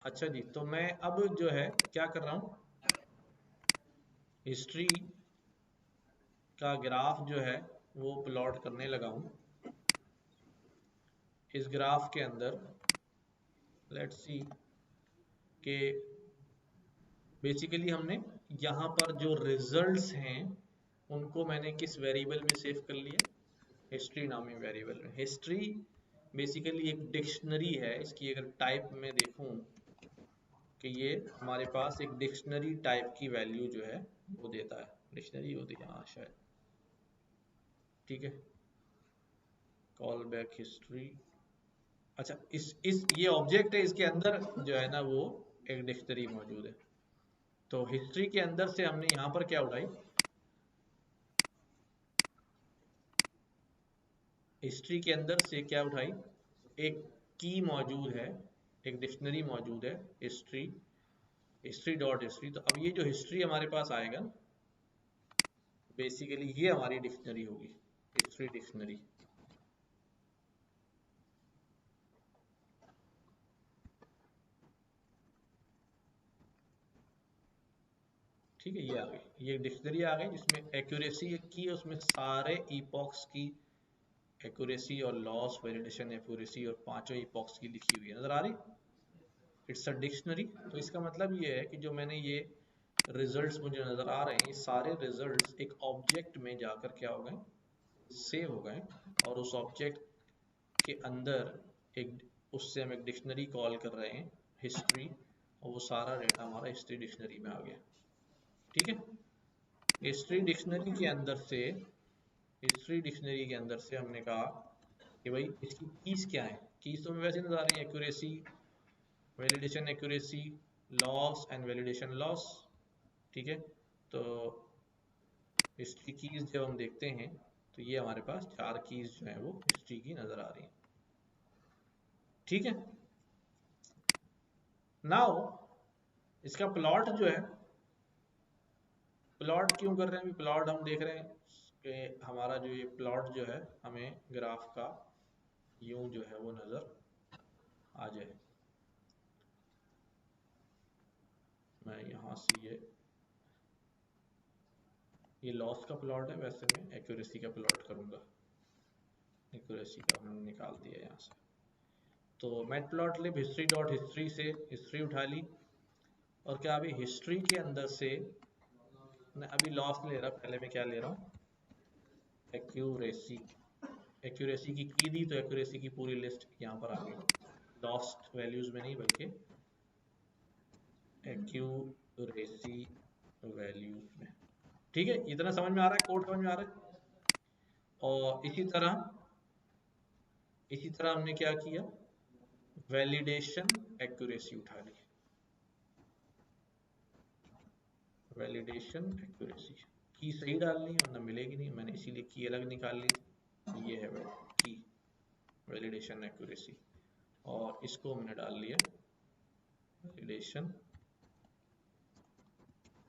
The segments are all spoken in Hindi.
अच्छा जी, तो मैं अब जो है क्या कर रहा हूँ, हिस्ट्री का ग्राफ जो है वो प्लॉट करने लगा हूँ। इस ग्राफ के अंदर लेट्स सी कि बेसिकली हमने यहाँ पर जो रिजल्ट्स हैं उनको मैंने किस वेरिएबल में सेव कर लिया, हिस्ट्री नामी वेरिएबल में। हिस्ट्री बेसिकली एक डिक्शनरी है, इसकी अगर टाइप में देखूं कि ये हमारे पास एक डिक्शनरी टाइप की वैल्यू जो है वो देता है, डिक्शनरी होती है हाँ शायद, ठीक है। कॉल बैक हिस्ट्री, अच्छा इस ये ऑब्जेक्ट है, इसके अंदर जो है ना वो एक डिक्शनरी मौजूद है। तो हिस्ट्री के अंदर से हमने यहाँ पर क्या उठाई, हिस्ट्री के अंदर से क्या उठाई, एक की मौजूद है, एक डिक्शनरी मौजूद है हिस्ट्री, हिस्ट्री डॉट हिस्ट्री। तो अब ये जो हिस्ट्री हमारे पास आएगा बेसिकली ये हमारी डिक्शनरी होगी, हिस्ट्री डिक्शनरी। ठीक है, ये आ गई, ये डिक्शनरी आ गई जिसमें एक्यूरेसी की है, उसमें सारे ईपॉक्स की एक्यूरेसी और लॉस वैलिडेशन एक्यूरेसी और पांचों ईपॉक्स की लिखी हुई है, नजर आ रही। It's a dictionary. तो इसका मतलब ये है कि जो मैंने ये रिजल्ट्स मुझे नजर आ रहे हैं, ये सारे रिजल्ट्स एक ऑब्जेक्ट में जाकर क्या हो गए, सेव हो गए, और उस ऑब्जेक्ट के अंदर एक, उससे हम एक डिक्शनरी कॉल कर रहे हैं हिस्ट्री, और वो सारा डाटा हमारा हिस्ट्री डिक्शनरी में आ गया। ठीक है, हिस्ट्री डिक्शनरी के अंदर से, हिस्ट्री डिक्शनरी के अंदर से हमने कहा कि भाई इसकी कीज क्या है, कीज तो वैसे नजर आ रही है, accuracy, validation accuracy, loss and validation loss. ठीक है, तो हिस्ट्री कीज जब हम देखते हैं तो ये हमारे पास चार कीज जो है वो हिस्ट्री की नजर आ रही है। ठीक है, नाउ इसका प्लॉट जो है, प्लॉट क्यों कर रहे हैं, प्लॉट हम देख रहे हैं कि हमारा जो ये प्लॉट जो है हमें ग्राफ का यूं जो है वो नजर आ जाए। मैं यहाँ से ये लॉस का प्लॉट है, वैसे मैं एक्यूरेसी का प्लॉट करूंगा, एक्यूरेसी का हमने निकाल दिया यहाँ से। तो मैटप्लॉटलिब हिस्ट्री डॉट हिस्ट्री से हिस्ट्री उठा ली, और क्या अभी हिस्ट्री के अंदर से मैं अभी लॉस ले रहा, पहले मैं क्या ले रहा हूँ, एक्यूरेसी। एक्यूरेसी की दी तो एक्यूरेसी की पूरी लिस्ट यहाँ पर आ गई, लॉस्ट वैल्यूज में नहीं बल्कि एक्यूरेसी वैल्यूज में। ठीक है, इतना समझ में आ रहा है, कोड समझ में आ रहा है। और इसी तरह हमने क्या किया, वैलिडेशन एक्यूरेसी उठा ली, वैलिडेशन एक्यूरेसी की सही डालनी है वरना मिलेगी नहीं, मैंने इसीलिए की अलग निकाल ली थी, ये है की वैलिडेशन एक्यूरेसी, और इसको हमने डाल लिया वैलिडेशन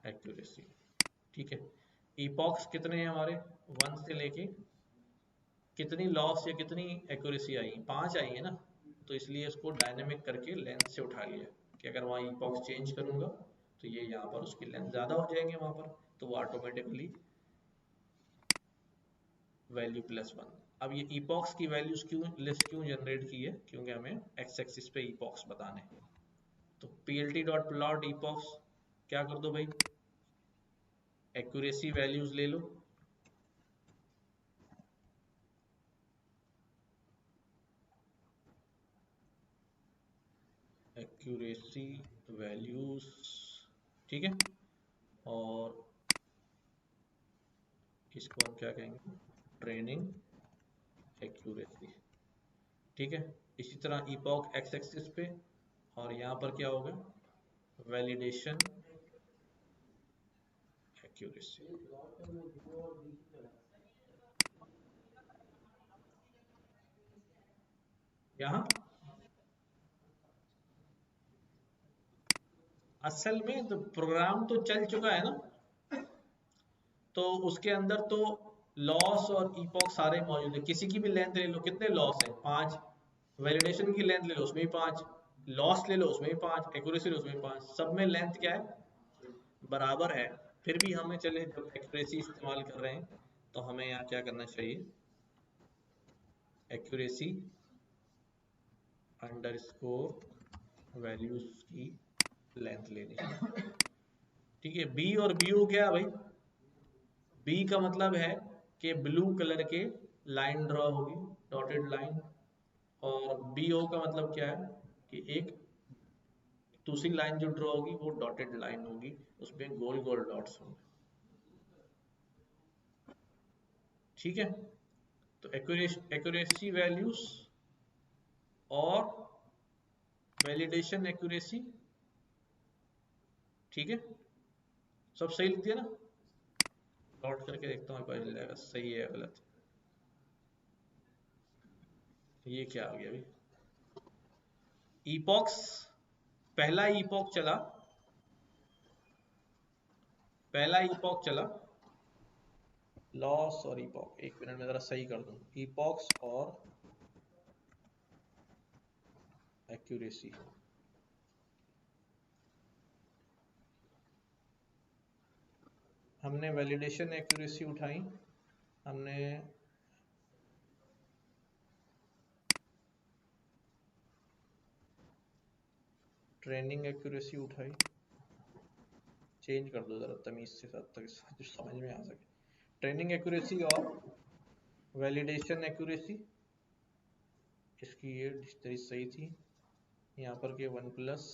एक्यूरेसी। ठीक है, ईपॉक्स कितने हैं हमारे, 1 से लेके कितनी लॉस या कितनी एक्यूरेसी आई, 5 आई है ना, तो इसलिए इसको डायनेमिक करके लेंथ से उठा लिया कि अगर वहाँ ईपॉक्स चेंज करूंगा तो ये यहाँ पर उसकी लेंथ ज़्यादा हो जाएंगे वहाँ पर, तो वो ऑटोमेटिकली वैल्यू +1। अब ये ईपॉक्स की वैल्यूज क्यों लिस्ट क्यों जनरेट की है, क्योंकि हमें एक्स एक्सिस पे ईपॉक्स बताने हैं। तो plt डॉट प्लॉट ईपॉक्स, क्या कर दो भाई, एक्यूरेसी वैल्यूज ले लो, एक्यूरेसी वैल्यूज, ठीक है, और इसको हम क्या कहेंगे, ट्रेनिंग एक्यूरेसी। ठीक है, इसी तरह ईपॉक एक्स एक्सिस पे, और यहाँ पर क्या होगा, वैलिडेशन एक्यूरेसी। यहाँ असल में तो प्रोग्राम तो चल चुका है ना, तो उसके अंदर तो लॉस और ईपॉक सारे मौजूद है, किसी की भी लेंथ ले लो, कितने लॉस है, 5, वैलिडेशन की लेंथ ले लो उसमें भी 5, लॉस ले लो उसमें भी 5, एक्यूरेसी ले लो उसमें भी 5, सब में लेंथ क्या है, बराबर है। फिर भी हमें चले जब एक्यूरेसी इस्तेमाल कर रहे हैं तो हमें यहाँ क्या करना चाहिए, एक्यूरेसी अंडरस्कोर वैल्यूज की लेंथ लेनी चाहिए। ठीक है, बी और बी हो गया भाई। बी का मतलब है कि ब्लू कलर के लाइन ड्रॉ होगी, डॉटेड लाइन। और बी ओ का मतलब क्या है कि एक दूसरी लाइन जो ड्रॉ होगी वो डॉटेड लाइन होगी, उसमें गोल गोल डॉट्स होंगे। ठीक है, तो एक्यूरेसी वैल्यूज और वैलिडेशन एक्यूरेसी। ठीक है, सब सही लिख दिया ना? प्लॉट करके देखता हूँ, पता चल जाएगा सही है या गलत। ये क्या आ गया अभी, ईपॉक्स, पहला ईपॉक चला, पहला ईपॉक चला, लॉस और ईपॉक, एक मिनट में जरा सही कर दूं, ईपॉक्स और एक्यूरेसी। हमने वैलिडेशन एक्यूरेसी उठाई, हमने ट्रेनिंग एक्यूरेसी उठाई, चेंज कर दो जरा तमीज से साथ तक जो समझ में आ सके। ट्रेनिंग एक्यूरेसी और वैलिडेशन एक्यूरेसी, इसकी ये डिक्शनरी सही थी। यहाँ पर के 1+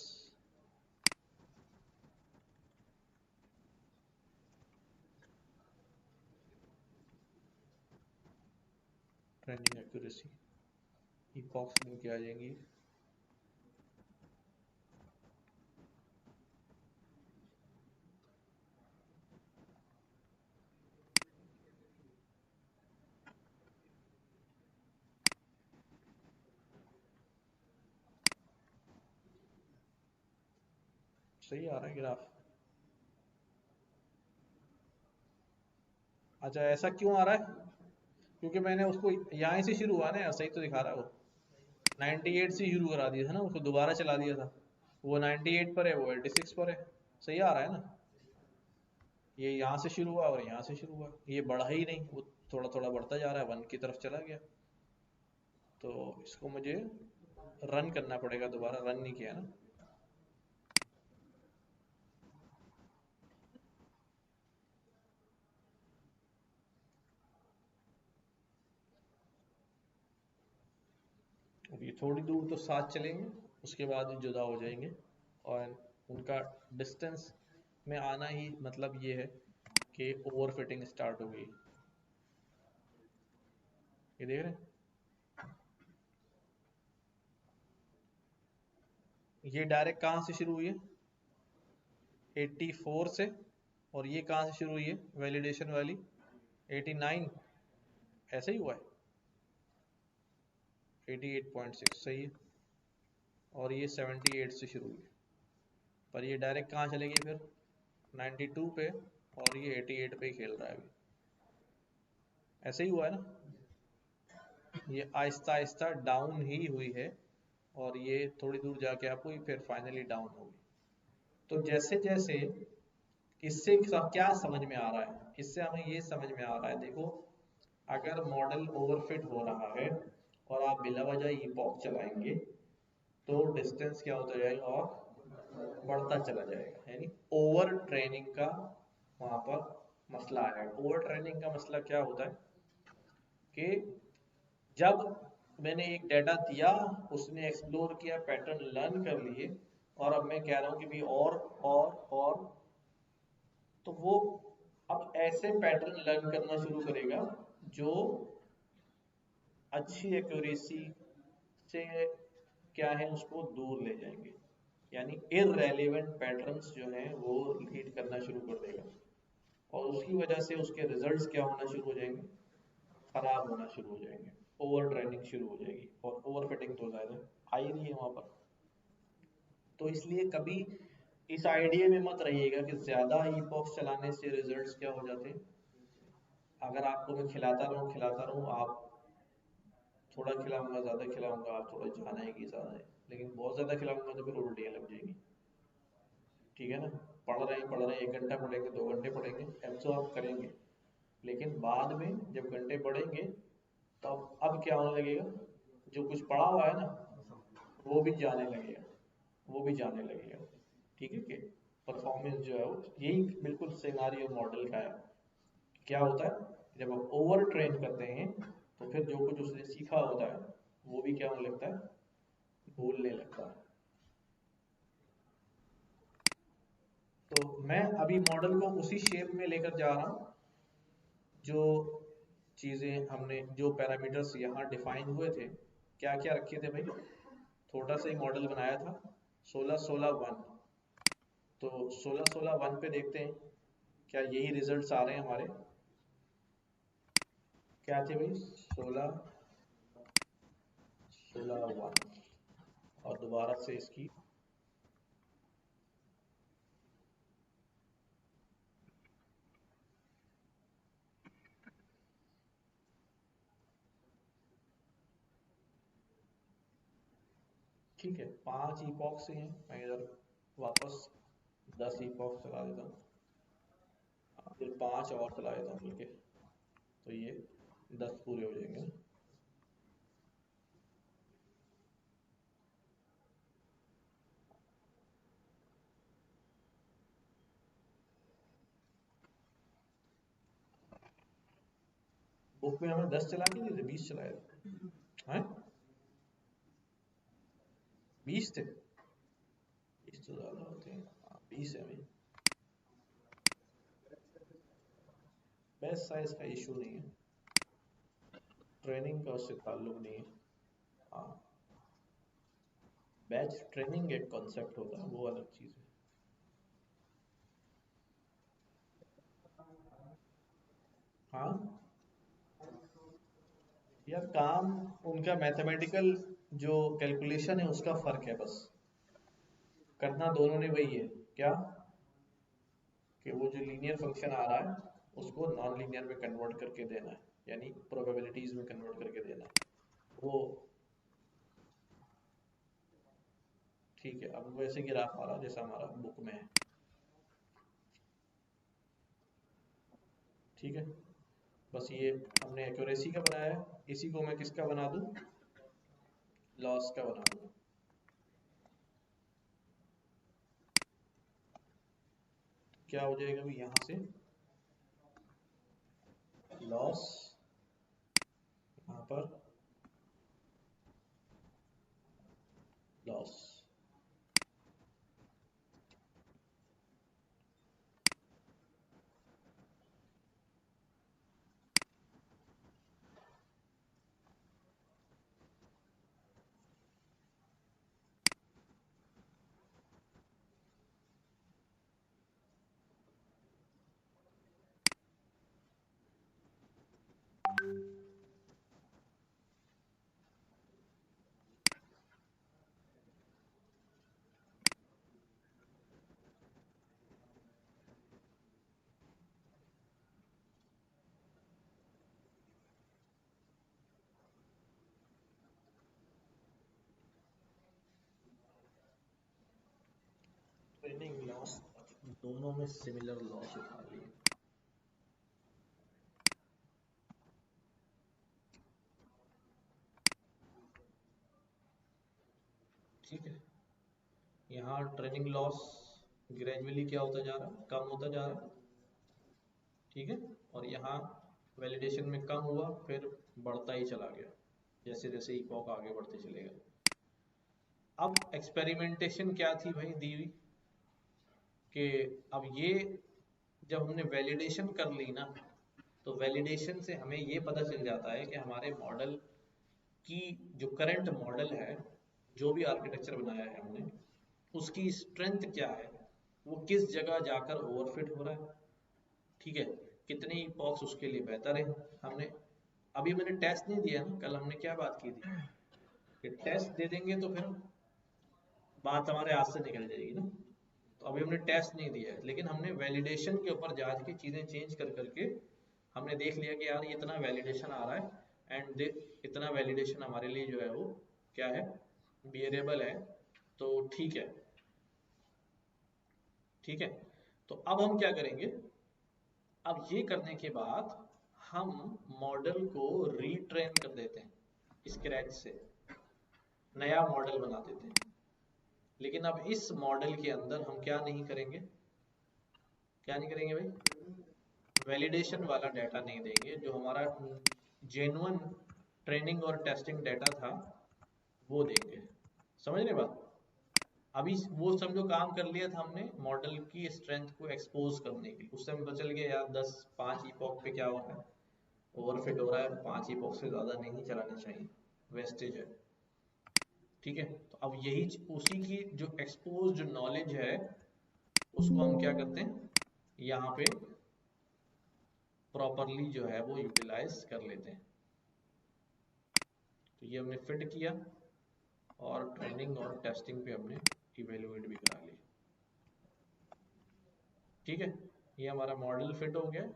ट्रेनिंग एक्यूरेसी, ईपॉक्स में क्या आ जाएंगी, सही आ रहा है ग्राफ। अच्छा, ऐसा क्यों आ रहा है? क्योंकि मैंने उसको यहाँ से शुरू हुआ ना, सही तो दिखा रहा है वो, 98 से शुरू करा दिया था ना, उसको दोबारा चला दिया था। वो 98 पर है, वो 86 पर है। सही आ रहा है ना? ये यहाँ से शुरू हुआ और यहाँ से शुरू हुआ, ये बढ़ा ही नहीं, वो थोड़ा थोड़ा बढ़ता जा रहा है, 1 की तरफ चला गया। तो इसको मुझे रन करना पड़ेगा दोबारा, रन नहीं किया ना। अब ये थोड़ी दूर तो साथ चलेंगे, उसके बाद जुदा हो जाएंगे। और उनका डिस्टेंस में आना ही मतलब ये है कि ओवरफिटिंग स्टार्ट हो गई। ये देख रहे हैं, ये डायरेक्ट कहाँ से शुरू हुई है, 84 से। और ये कहाँ से शुरू हुई है वैलिडेशन वाली, 89। ऐसे ही हुआ है, 88.6 सही है। और ये 78 से शुरू हुई है, पर ये डायरेक्ट कहाँ चलेगी फिर, 92 पे। और ये 88 पे ही खेल रहा है अभी। ऐसे ही हुआ है ना, ये आहिस्ता आहिस्ता डाउन ही हुई है, और ये थोड़ी दूर जाके आपको फिर फाइनली डाउन होगी। तो जैसे जैसे इससे क्या समझ में आ रहा है, इससे हमें ये समझ में आ रहा है, देखो अगर मॉडल ओवरफिट हो रहा है और आप बिला वजह ईपॉक चलाएंगे तो डिस्टेंस क्या होता जाएगा और बढ़ता चला जाएगा, यानी ओवर ट्रेनिंग का वहां पर मसला है। ओवर ट्रेनिंग का मसला क्या होता है कि जब मैंने एक डाटा दिया, उसने एक्सप्लोर किया, पैटर्न लर्न कर लिए, और अब मैं कह रहा हूँ कि भी और, तो वो अब ऐसे पैटर्न लर्न करना शुरू करेगा जो अच्छी एक्यूरेसी से क्या है उसको दूर ले जाएंगे, यानी इररेलेवेंट पैटर्न्स जो हैं वो लीड करना शुरू कर देगा। और उसकी वजह से उसके रिजल्ट्स क्या होना शुरू हो जाएंगे, खराब होना शुरू हो जाएंगे, ओवर ट्रेनिंग शुरू हो जाएगी, और ओवर फिटिंग तो ज़्यादा आ ही नहीं है वहाँ पर। तो इसलिए कभी इस आइडिया में मत रहिएगा कि ज़्यादा ईपॉक्स चलाने से रिजल्ट्स क्या हो जाते हैं। अगर आपको मैं खिलाता रहूँ, आप थोड़ा खिलाऊंगा, ज़्यादा खिलाऊंगा, आप थोड़ा जान आएगी ज़्यादा लेकिन बहुत ज़्यादा खिलाऊंगा तो फिर उल्टियाँ लग जाएंगी। ठीक है ना? पढ़ रहे हैं, 1 घंटा पढ़ेंगे, 2 घंटे पढ़ेंगे, एब्जॉर्ब करेंगे, लेकिन बाद में जब घंटे पढ़ेंगे तब अब क्या होने लगेगा, जो कुछ पढ़ा हुआ है ना वो भी जाने लगेगा, वो भी जाने लगेगा। ठीक है कि परफॉर्मेंस जो है वो यही बिल्कुल सिनेरियो मॉडल का है। क्या होता है जब हम ओवर ट्रेन करते हैं तो फिर जो कुछ उसने सीखा होता है वो भी क्या होने लगता है, भूलने लगता है। तो मैं अभी मॉडल को उसी शेप में लेकर जा रहा हूँ, जो चीज़ें हमने, जो पैरामीटर्स यहाँ डिफाइन हुए थे, क्या क्या रखे थे भाई, छोटा सा ही मॉडल बनाया था 16-16-1। तो 16-16-1 पे देखते हैं क्या यही रिजल्ट्स आ रहे हैं हमारे। क्या थे भाई, 16-16-1, और दोबारा से इसकी ठीक है 5 ईपॉक्स ही हैं, मैं इधर वापस 10 ईपॉक्स चला देता हूँ, फिर 5 और चला देता हूँ मिलके, तो ये 10 पूरे हो जाएंगे। बुक में हमें 10 चला के दिए थे, 20 चलाए थे हैं, 20 थे, 20 तो ज़्यादा होते हैं। हाँ 20 है भाई, बैच साइज का इशू नहीं है, ट्रेनिंग का उससे ताल्लुक नहीं है। हाँ बैच ट्रेनिंग एक कॉन्सेप्ट होता है, वो अलग चीज़ है। हाँ यार काम उनका मैथमेटिकल जो कैलकुलेशन है उसका फर्क है बस, करना दोनों ने वही है। क्या कि वो जो लीनियर फंक्शन आ रहा है उसको नॉन लीनियर में कन्वर्ट करके देना है, यानी प्रोबेबिलिटीज में कन्वर्ट करके देना है वो। ठीक है, अब वैसे ग्राफ आ रहा जैसा हमारा बुक में है। ठीक है, बस ये हमने एक्यूरेसी का बनाया है, इसी को मैं किसका बना दूं, लॉस का बना दूं। क्या हो जाएगा भी यहाँ से लॉस, यहाँ पर लॉस। ट्रेनिंग लॉस, दोनों में सिमिलर लॉस उठा लिए। ठीक है, यहाँ ट्रेनिंग लॉस ग्रेजुअली क्या होता जा रहा है, कम होता जा रहा है। ठीक है, और यहाँ वैलिडेशन में कम हुआ फिर बढ़ता ही चला गया जैसे जैसे इपॉक आगे बढ़ते चले गए। अब एक्सपेरिमेंटेशन क्या थी भाई दी हुई, कि अब ये जब हमने वैलिडेशन कर ली ना, तो वैलिडेशन से हमें ये पता चल जाता है कि हमारे मॉडल की जो करंट मॉडल है, जो भी आर्किटेक्चर बनाया है हमने, उसकी स्ट्रेंथ क्या है, वो किस जगह जाकर ओवरफिट हो रहा है। ठीक है, कितनी पॉक्स उसके लिए बेहतर है। हमने अभी मैंने टेस्ट नहीं दिया ना, कल हमने क्या बात की थी कि टेस्ट दे देंगे तो फिर बात हमारे हाथ से निकल जाएगी ना। तो अभी हमने टेस्ट नहीं दिया है, लेकिन हमने वैलिडेशन के ऊपर जांच के चीज़ें चेंज कर करके हमने देख लिया कि यार ये इतना वैलिडेशन आ रहा है, एंड इतना वैलिडेशन हमारे लिए जो है वो क्या है, वेरिएबल है, तो ठीक है। ठीक है, तो अब हम क्या करेंगे, अब ये करने के बाद हम मॉडल को रीट्रेन कर देते हैं स्क्रैच से, नया मॉडल बना देते हैं। लेकिन अब इस मॉडल के अंदर हम क्या नहीं करेंगे, क्या नहीं करेंगे भाई, वैलिडेशन वाला डाटा नहीं देंगे। जो हमारा जेन्युइन ट्रेनिंग और टेस्टिंग डाटा था वो देंगे। समझ रहे बात? अभी वो समझो काम कर लिया था हमने मॉडल की स्ट्रेंथ को एक्सपोज करने के लिए, उससे हमें पता चल गया यार 5 इपॉक पे क्या हो रहा है, ओवरफिट हो रहा है, 5 इपॉक से ज़्यादा नहीं चलानी चाहिए, वेस्टेज है। ठीक है, तो अब यही उसी की जो एक्सपोज जो नॉलेज है उसको हम क्या करते हैं यहाँ पे प्रॉपरली जो है वो यूटिलाइज कर लेते हैं। तो ये हमने फिट किया और ट्रेनिंग और टेस्टिंग पे हमने इवेलुएट भी करा लिया। ठीक है, ये हमारा मॉडल फिट हो गया।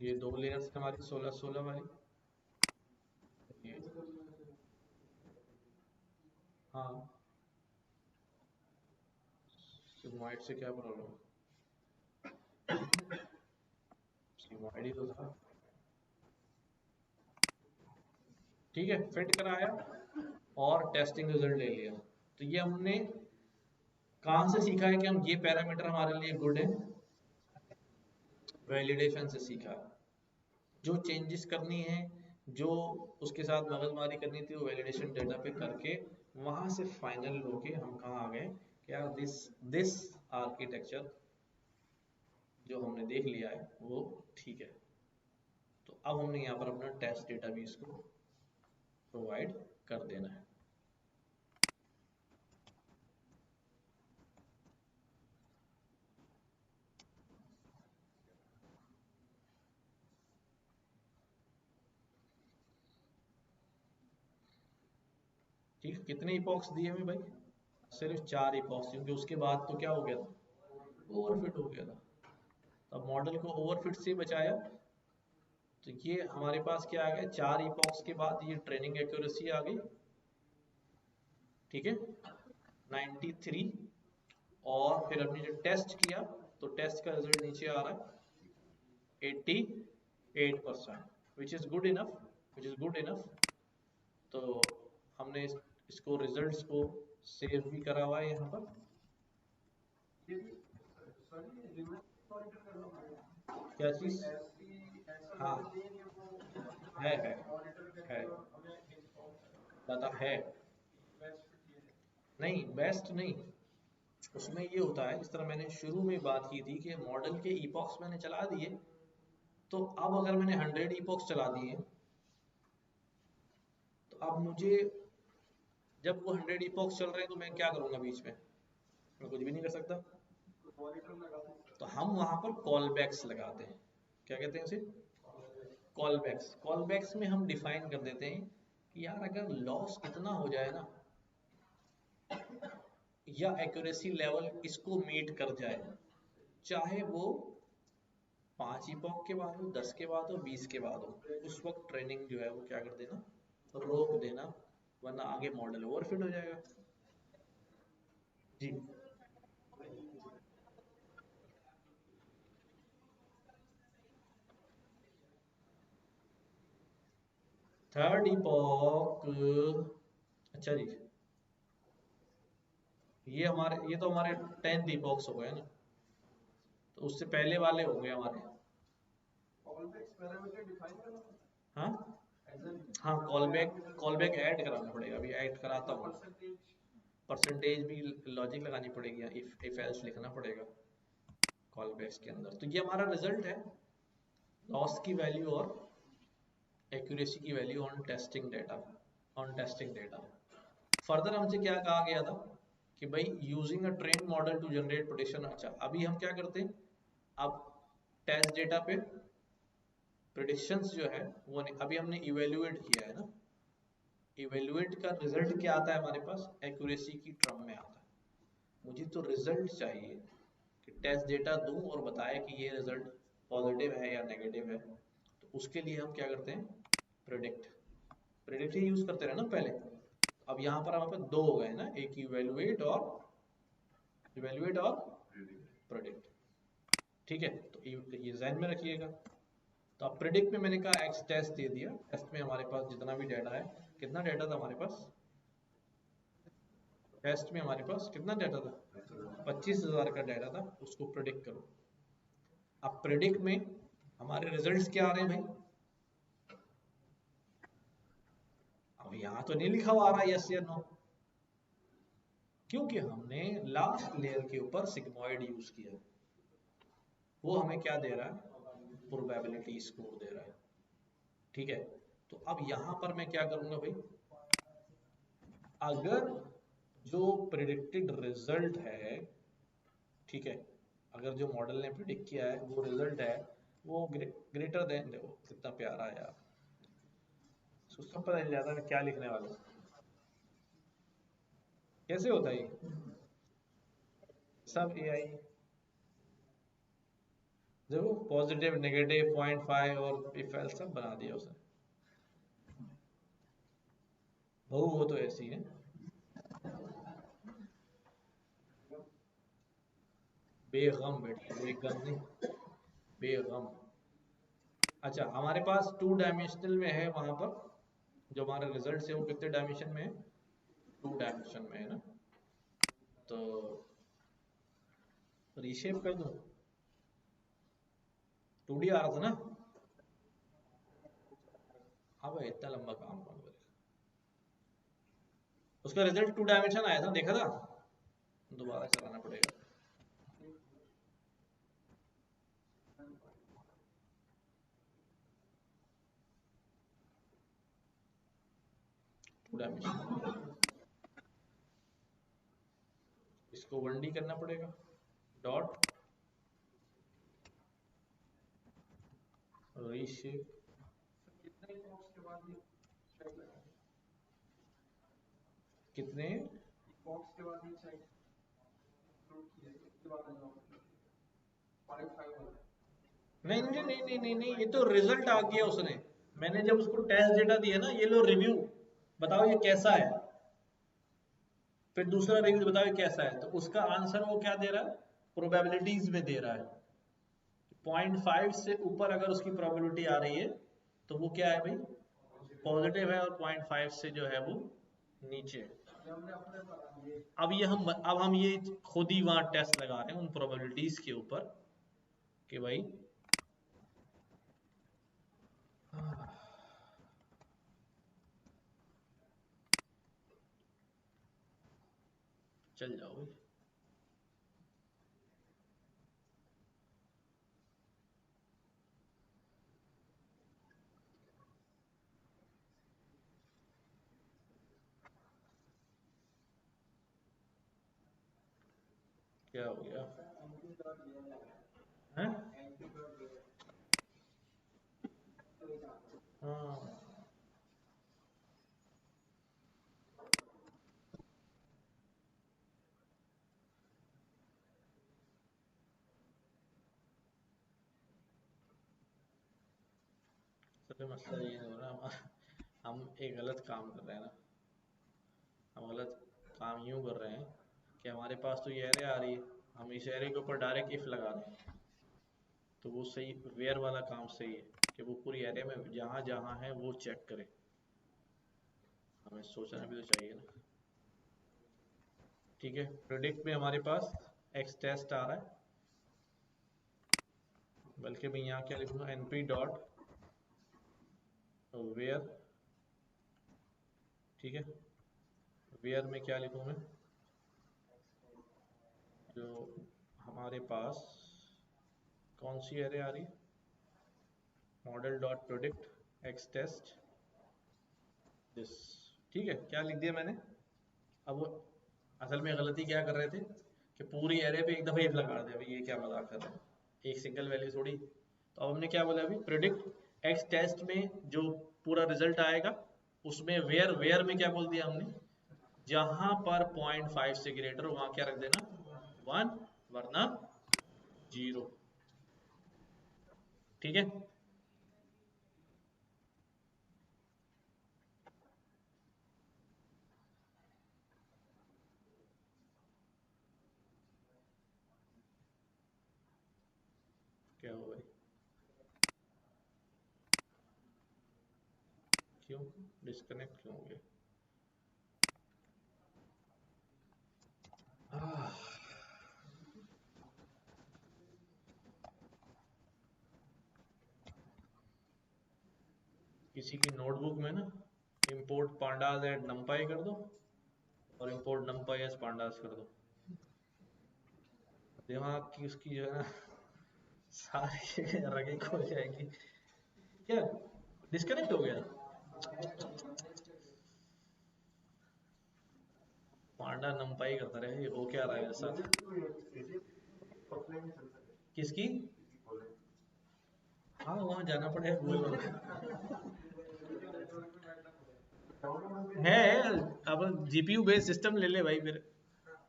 ये 2 लेयर्स हमारी 16-16 वाली। ये हाँ, सिग्मॉइड से क्या प्रॉब्लम, सिग्मॉइड ही तो था। ठीक है, फिट कराया और टेस्टिंग रिजल्ट ले लिया। तो ये हमने कहाँ से सीखा है कि हम ये पैरामीटर हमारे लिए गुड है, वैलिडेशन से सीखा है। जो चेंजेस करनी है, जो उसके साथ मगजमारी करनी थी, वो वैलिडेशन डेटा पे करके वहां से फाइनल होके हम कहाँ आ गए कि यार दिस आर्किटेक्चर जो हमने देख लिया है वो ठीक है। तो अब हमने यहाँ पर अपना टेस्ट डेटा भी इसको प्रोवाइड कर देना है। ठीक है, कितने इपॉक्स दिए हमें भाई, सिर्फ 4 इपॉक्स, क्योंकि उसके बाद तो क्या हो गया था, ओवरफिट हो गया था। तब मॉडल को ओवरफिट से बचाया। तो ये हमारे पास क्या आ गया, 4 इपॉक्स के बाद ये ट्रेनिंग एक्यूरेसी आ गई। ठीक है, 93। और फिर हमने जो टेस्ट किया तो टेस्ट का रिजल्ट नीचे आ रहा है 88%, which is good enough, which is good enough. तो हमने इसको रिजल्ट्स को सेव भी करा हुआ है यहाँ पर। क्या चीज़, हाँ है दादा है। नहीं, बेस्ट नहीं, उसमें ये होता है, जिस तरह मैंने शुरू में बात की थी कि मॉडल के इपॉक्स मैंने चला दिए, तो अब अगर मैंने 100 इपॉक्स चला दिए तो अब मुझे, जब वो 100 इपॉक्स चल रहे हैं तो मैं क्या करूंगा बीच में, मैं कुछ भी नहीं कर सकता। तो हम वहां पर कॉल बैक्स लगाते हैं। क्या कहते हैं इसे, कॉल बैक्स। कॉल बैक्स में हम डिफाइन कर देते हैं कि यार अगर लॉस इतना हो जाए ना, या एक्यूरेसी लेवल इसको मीट कर जाए, चाहे वो 5 इपॉक के बाद हो, 10 के बाद हो, 20 के बाद हो, उस वक्त ट्रेनिंग जो है वो क्या कर देना, रोक देना, वरना आगे मॉडल ओवरफिट हो जाएगा। जी, 3rd इपॉक, अच्छा जी, ये तो हमारे 10th इपॉक्स हो गए ना, तो उससे पहले वाले हो गए हमारे। हाँ हाँ, कॉल बैक ऐड कराना पड़ेगा, अभी ऐड कराता हूँ। परसेंटेज भी लॉजिक लगानी पड़ेगी, इफ एल्स लिखना पड़ेगा कॉल बैक्स के अंदर। तो ये हमारा रिजल्ट है, लॉस की वैल्यू और एक्यूरेसी की value on testing data, on testing data. Further हमसे क्या कहा गया था कि भाई using a train model to generate prediction. अच्छा, अभी हम क्या करते हैं, अब टेस्ट डेटा पे प्रेडिक्शंस जो है वो नहीं, अभी हमने इवेल्युएट किया है ना, इवेल्युएट का रिजल्ट क्या आता है हमारे पास, एक्यूरेसी की टर्म में आता है। मुझे तो रिजल्ट चाहिए कि टेस्ट डेटा दूं और बताए कि ये रिजल्ट पॉजिटिव है या नेगेटिव है। तो उसके लिए हम क्या करते हैं, प्रिडिक्ट। प्रिडिक्ट ही यूज करते रहे ना पहले। अब यहाँ पर हमारे पास दो हो गए ना, एक इवेल्युएट और प्रिडिक्ट। ठीक है, तो ये ज़हन में रखिएगा। तो अब प्रिडिक्ट में मैंने कहा एक्स टेस्ट दे दिया, टेस्ट में हमारे पास जितना भी डाटा है, कितना डाटा था हमारे पास टेस्ट में, हमारे पास कितना डाटा था, 25,000 का डाटा था, उसको प्रिडिक्ट करो। अब प्रिडिक्ट में हमारे रिजल्ट्स क्या आ रहे हैं भाई, अब यहाँ तो नहीं लिखा हुआ आ रहा यस या नो, क्योंकि हमने लास्ट लेयर के ऊपर सिग्मॉइड यूज किया। वो हमें क्या दे रहा है, प्रोबेबिलिटी स्कोर दे रहा है। ठीक है, तो अब यहां पर मैं क्या करूंगा भाई, अगर जो प्रिडिक्टेड रिजल्ट है, ठीक है, अगर जो मॉडल ने प्रिडिक्ट किया है वो रिजल्ट है, वो ग्रेटर देन, देखो कितना प्यारा है यार, उसको सब पता चल जाता है मैं क्या लिखने वाला हूँ। कैसे होता है ये सब एआई, देखो पॉजिटिव नेगेटिव 0.5 और इफ एल्स सब बना दिया उसने। वो तो ऐसी है, बेगम बेटी, बेगम नहीं, बेगम। अच्छा, हमारे पास 2 डायमेंशनल में है, वहां पर जो हमारा रिजल्ट है वो कितने डायमेंशन में है, 2 डायमेंशन में है ना। तो रीशेप कर दूं, 2D आ रहा था ना। अब इतना लंबा काम कौन करेगा, उसका रिजल्ट 2 डायमेंशन आया था, देखा था, दोबारा चलाना पड़ेगा। 2 डायमेंशन, इसको 1D करना पड़ेगा, डॉट रीशेप। कितने नहीं नहीं नहीं नहीं नहीं नहीं, ये तो रिजल्ट आ गया उसने, मैंने जब उसको टेस्ट डेटा दिया ना, ये लो रिव्यू, बताओ ये कैसा है, फिर दूसरा रिव्यू बताओ ये कैसा है, तो उसका आंसर वो क्या दे रहा है, प्रोबेबिलिटीज में दे रहा है। 0.5 से ऊपर अगर उसकी प्रोबेबिलिटी आ रही है तो वो क्या है भाई, पॉजिटिव है, और 0.5 से जो है वो नीचे। अब हम ये खुद ही वहां टेस्ट लगा रहे हैं उन प्रोबेबिलिटीज के ऊपर कि भाई चल जाओ भाई। क्या हो गया है, हाँ सबसे मसला ये हो रहा है, हम एक गलत काम कर रहे हैं ना, हम गलत काम यूं कर रहे हैं कि हमारे पास तो ये एरे आ रही है, हम इस एरे के ऊपर डायरेक्ट इफ लगा रहे हैं, तो वो सही, वेयर वाला काम सही है कि वो पूरी एरे में जहाँ जहाँ है वो चेक करे, हमें सोचना भी तो चाहिए ना। ठीक है, प्रेडिक्ट में हमारे पास एक्स टेस्ट आ रहा है, बल्कि मैं यहाँ क्या लिखूंगा, np डॉट वेयर। ठीक है, वेयर में क्या लिखूँ मैं, जो हमारे पास कौन सी एरे आ रही है, model dot predict x test this. ठीक है, क्या लिख दिया मैंने। अब वो असल में गलती क्या कर रहे थे कि पूरी एरे पे एक दफा इफ लगा दिया, भाई ये क्या मजाक कर रहे हैं, एक सिंगल वैल्यू थोड़ी। तो अब हमने क्या बोला अभी, प्रिडिक्ट एक्स टेस्ट में जो पूरा रिजल्ट आएगा उसमें वेयर, वेयर में क्या बोल दिया हमने, जहां पर 0.5 से ग्रेटर वहां क्या रख देना, 1 वरना 0। ठीक है, क्या हुआ भाई? क्यों डिस्कनेक्ट क्यों हो गया? आह, किसी की नोटबुक में ना इंपोर्ट पांडास एट नंपाई कर दो और इंपोर्ट नंपाई एस पांडास कर दो। दिमाग की उसकी जो है ना सारी रगें खो जाएगी। क्या डिस्कनेक्ट हो गया? पांडा नंपाई करता रहे, ये हो क्या रहा है मेरे साथ? किसकी? हाँ वहाँ जाना पड़ेगा गूगल है। अब जीपीयू बेस्ड सिस्टम ले ले भाई, फिर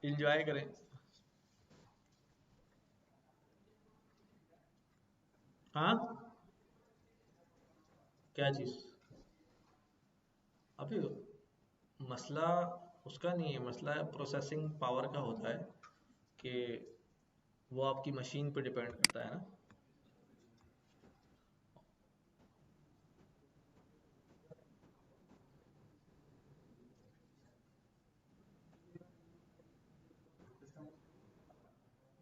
एंजॉय करें। हाँ, क्या चीज? अभी मसला उसका नहीं है, मसला है प्रोसेसिंग पावर का होता है कि वो आपकी मशीन पे डिपेंड करता है ना।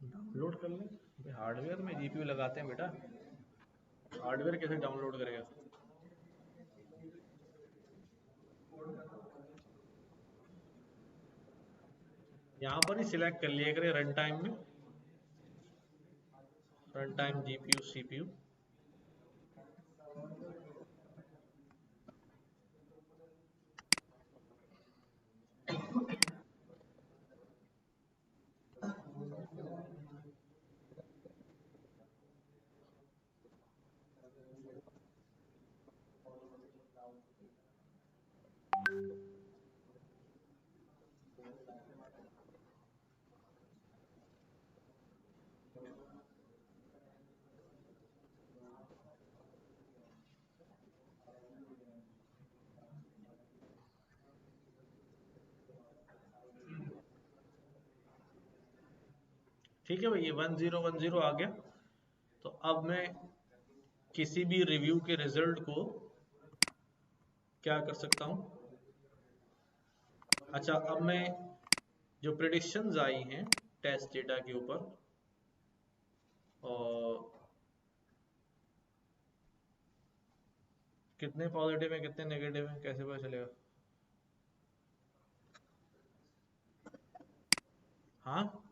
डाउनलोड कर ले हार्डवेयर में, जीपीयू लगाते हैं बेटा। हार्डवेयर कैसे डाउनलोड करेगा? यहाँ पर ही सिलेक्ट कर लिया करे रन टाइम में, रन टाइम जीपीयू सीपीयू। ठीक है भाई, ये 1010 आ गया। तो अब मैं किसी भी रिव्यू के रिजल्ट को क्या कर सकता हूँ? अच्छा, अब मैं जो प्रिडिक्शंस आई हैं टेस्ट डेटा के ऊपर, और कितने पॉजिटिव हैं कितने नेगेटिव हैं कैसे पता चलेगा? हाँ।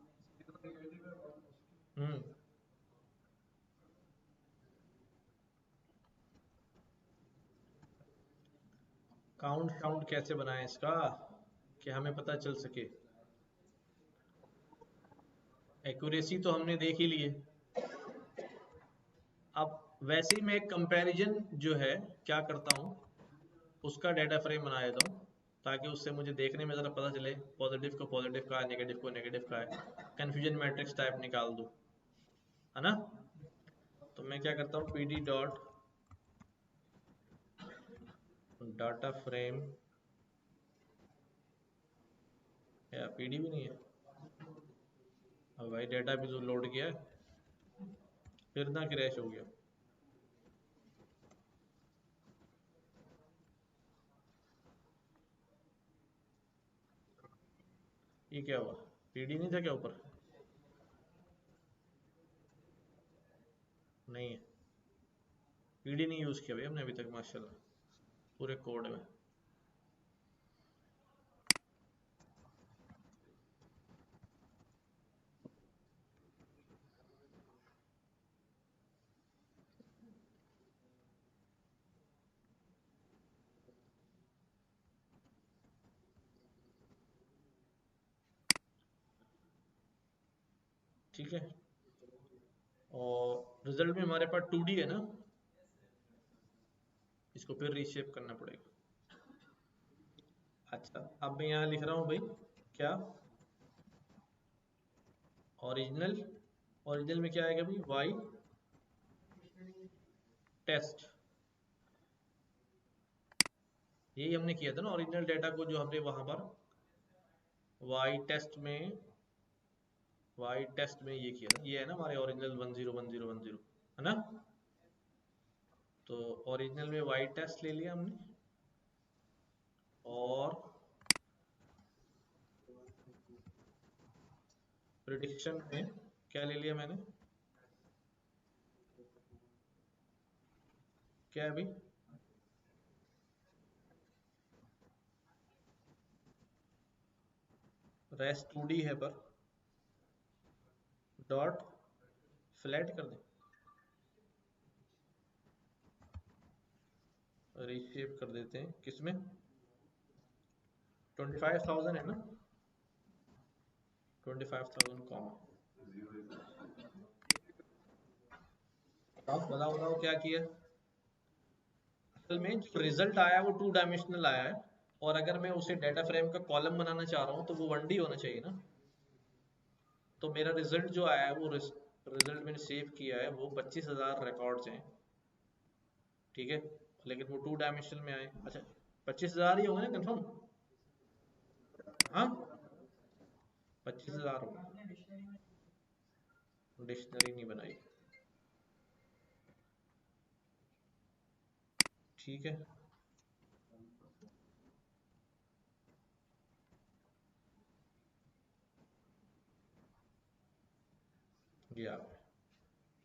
हम्म। काउंट काउंट कैसे बनाएं इसका कि हमें पता चल सके? एक्यूरेसी तो हमने देख ही ली है। अब वैसे ही मैं एक कंपैरिजन जो है क्या करता हूँ, उसका डाटा फ्रेम बना देता हूँ ताकि उससे मुझे देखने में ज़रा पता चले पॉजिटिव को पॉजिटिव का है, नेगेटिव को नेगेटिव का है, कन्फ्यूजन मैट्रिक्स टाइप निकाल दूँ, है ना? तो मैं क्या करता हूँ, P D dot data frame, या पी डी भी नहीं है। अब भाई डाटा भी तो लोड किया है, फिर ना क्रैश हो गया। ये क्या हुआ? पी डी नहीं था क्या ऊपर? नहीं है, पी डी नहीं यूज़ किया भाई हमने अभी तक माशाल्लाह पूरे कोड में। ठीक है, और रिजल्ट में हमारे पास 2D है ना, इसको फिर रीशेप करना पड़ेगा। अच्छा, अब मैं यहाँ लिख रहा हूँ भाई क्या, ओरिजिनल, ओरिजिनल में क्या आएगा भाई, वाई टेस्ट, यही हमने किया था ना ओरिजिनल डेटा को, जो हमने वहां पर वाई टेस्ट में, वाई टेस्ट में ये किया था, ये है ना हमारे ओरिजिनल 101010 है ना। तो ओरिजिनल में वाई टेस्ट ले लिया हमने, और प्रिडिक्शन में क्या ले लिया मैंने, क्या है भाई, रेस्ट 2D है पर डॉट फ्लैट कर दें, रीशेप कर देते हैं, किसमें 25,000 है ना, 25,000 कॉमा, बताओ बताओ बताओ क्या किया। असल में जो रिजल्ट आया वो 2 डायमेंशनल आया है, और अगर मैं उसे डाटा फ्रेम का कॉलम बनाना चाह रहा हूँ तो वो 1D होना चाहिए ना। तो मेरा रिजल्ट जो आया है वो रिजल्ट मैंने सेव किया है, वो 25,000 रिकॉर्ड्स हैं, ठीक है, लेकिन वो 2 डायमेंशनल में आए। अच्छा 25,000 ही होंगे ना कंफर्म, हाँ 25,000 होंगे, डिक्शनरी नहीं बनाई, ठीक है। ये आप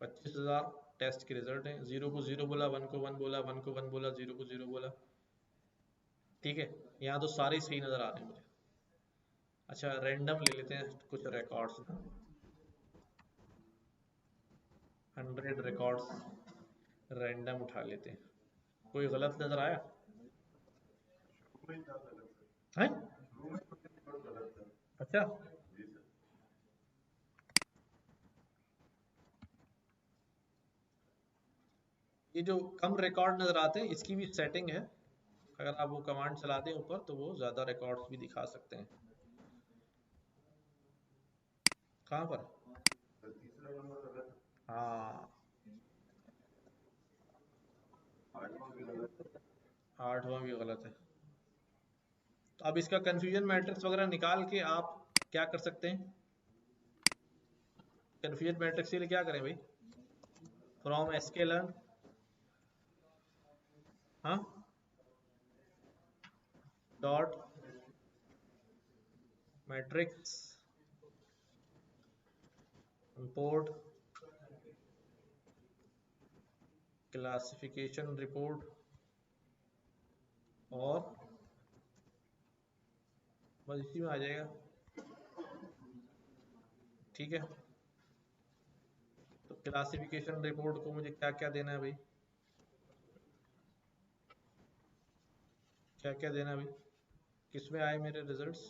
25,000 टेस्ट के रिजल्ट हैं, 0 को 0 बोला, 1 को 1 बोला, 1 को 1 बोला, 0 को 0 बोला, ठीक है। यहाँ तो सारे सही नजर आ रहे हैं मुझे। अच्छा रैंडम ले लेते हैं कुछ रिकॉर्ड्स, 100 रिकॉर्ड्स रैंडम उठा लेते हैं, कोई गलत नजर आया है, अच्छा ये जो कम रिकॉर्ड नजर आते हैं इसकी भी सेटिंग है, अगर आप वो कमांड चलाते हैं ऊपर तो वो ज्यादा रिकॉर्ड्स भी दिखा सकते हैं। कहाँ पर, हाँ 8वां भी गलत है। तो अब इसका कंफ्यूजन मैट्रिक्स वगैरह निकाल के आप क्या कर सकते हैं, कंफ्यूजन मैट्रिक्स के लिए क्या करें भाई, फ्रॉम sklearn, हाँ dot matrix import classification report, और बस इसी में आ जाएगा, ठीक है। तो क्लासिफिकेशन रिपोर्ट को मुझे क्या क्या देना है भाई, क्या क्या देना है भाई, किसमें आए मेरे रिजल्ट्स,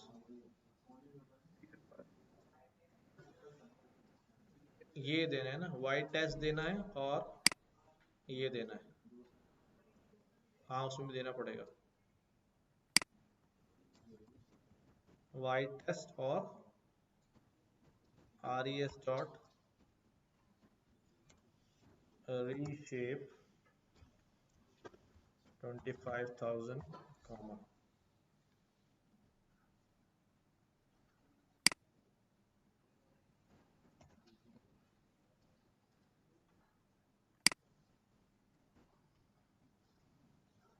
ये देना है ना, वाई टेस्ट देना है और ये देना है, हाँ उसमें भी देना पड़ेगा, वाई टेस्ट और res डॉट रीशेप 25,000 कॉमा,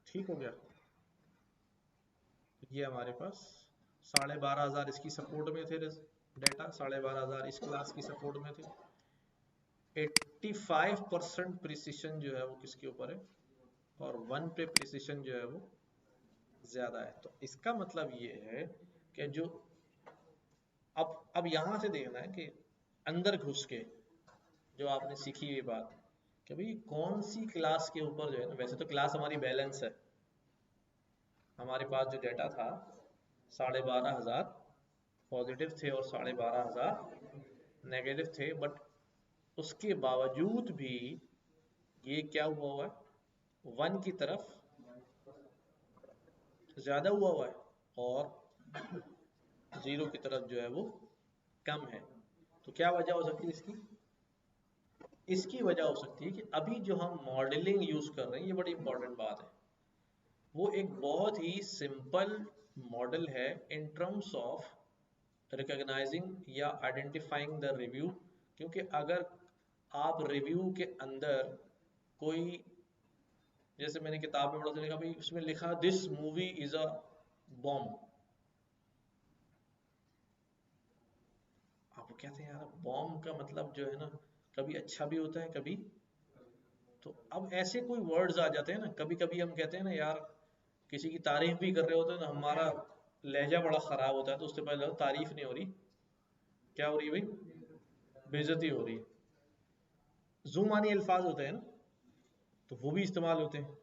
ठीक हो गया। ये हमारे पास 12,500 इसकी सपोर्ट में थे डेटा, 12,500 इस क्लास की सपोर्ट में थे। 85% प्रिसिशन जो है वो किसके ऊपर है, और 1 पे प्रिसिशन जो है वो ज्यादा है। तो इसका मतलब ये है कि जो अब यहां से देखना है कि अंदर घुस के जो आपने सीखी हुई बात कि भाई कौन सी क्लास के ऊपर जो है ना, वैसे तो क्लास हमारी बैलेंस है, हमारे पास जो डेटा था 12,500 पॉजिटिव थे और 12,500 नेगेटिव थे, बट उसके बावजूद भी ये क्या हुआ हुआ है, 1 की तरफ ज्यादा हुआ हुआ है और 0 की तरफ जो है वो कम है। तो क्या वजह हो सकती है इसकी? इसकी वजह हो सकती है कि अभी जो हम मॉडलिंग यूज कर रहे हैं, ये बड़ी इंपॉर्टेंट बात है, वो एक बहुत ही सिंपल मॉडल है इन टर्म्स ऑफ रिकॉग्नाइजिंग या आइडेंटिफाइंग द रिव्यू। क्योंकि अगर आप रिव्यू के अंदर कोई, जैसे मैंने किताब में पढ़ा था, लिखा भाई, उसमें लिखा this movie is a bomb, आप वो कहते हैं यार बॉम्ब का मतलब जो है ना, कभी अच्छा भी होता है कभी, तो अब ऐसे कोई वर्ड्स आ जाते हैं ना, कभी कभी हम कहते हैं ना यार, किसी की तारीफ भी कर रहे होते हैं ना, हमारा लहजा बड़ा खराब होता है, तो उससे पहले तारीफ नहीं हो रही, क्या हो रही है भाई, बेइज्जती हो रही है। जुमानी अल्फाज होते हैं ना, तो वो भी इस्तेमाल होते हैं।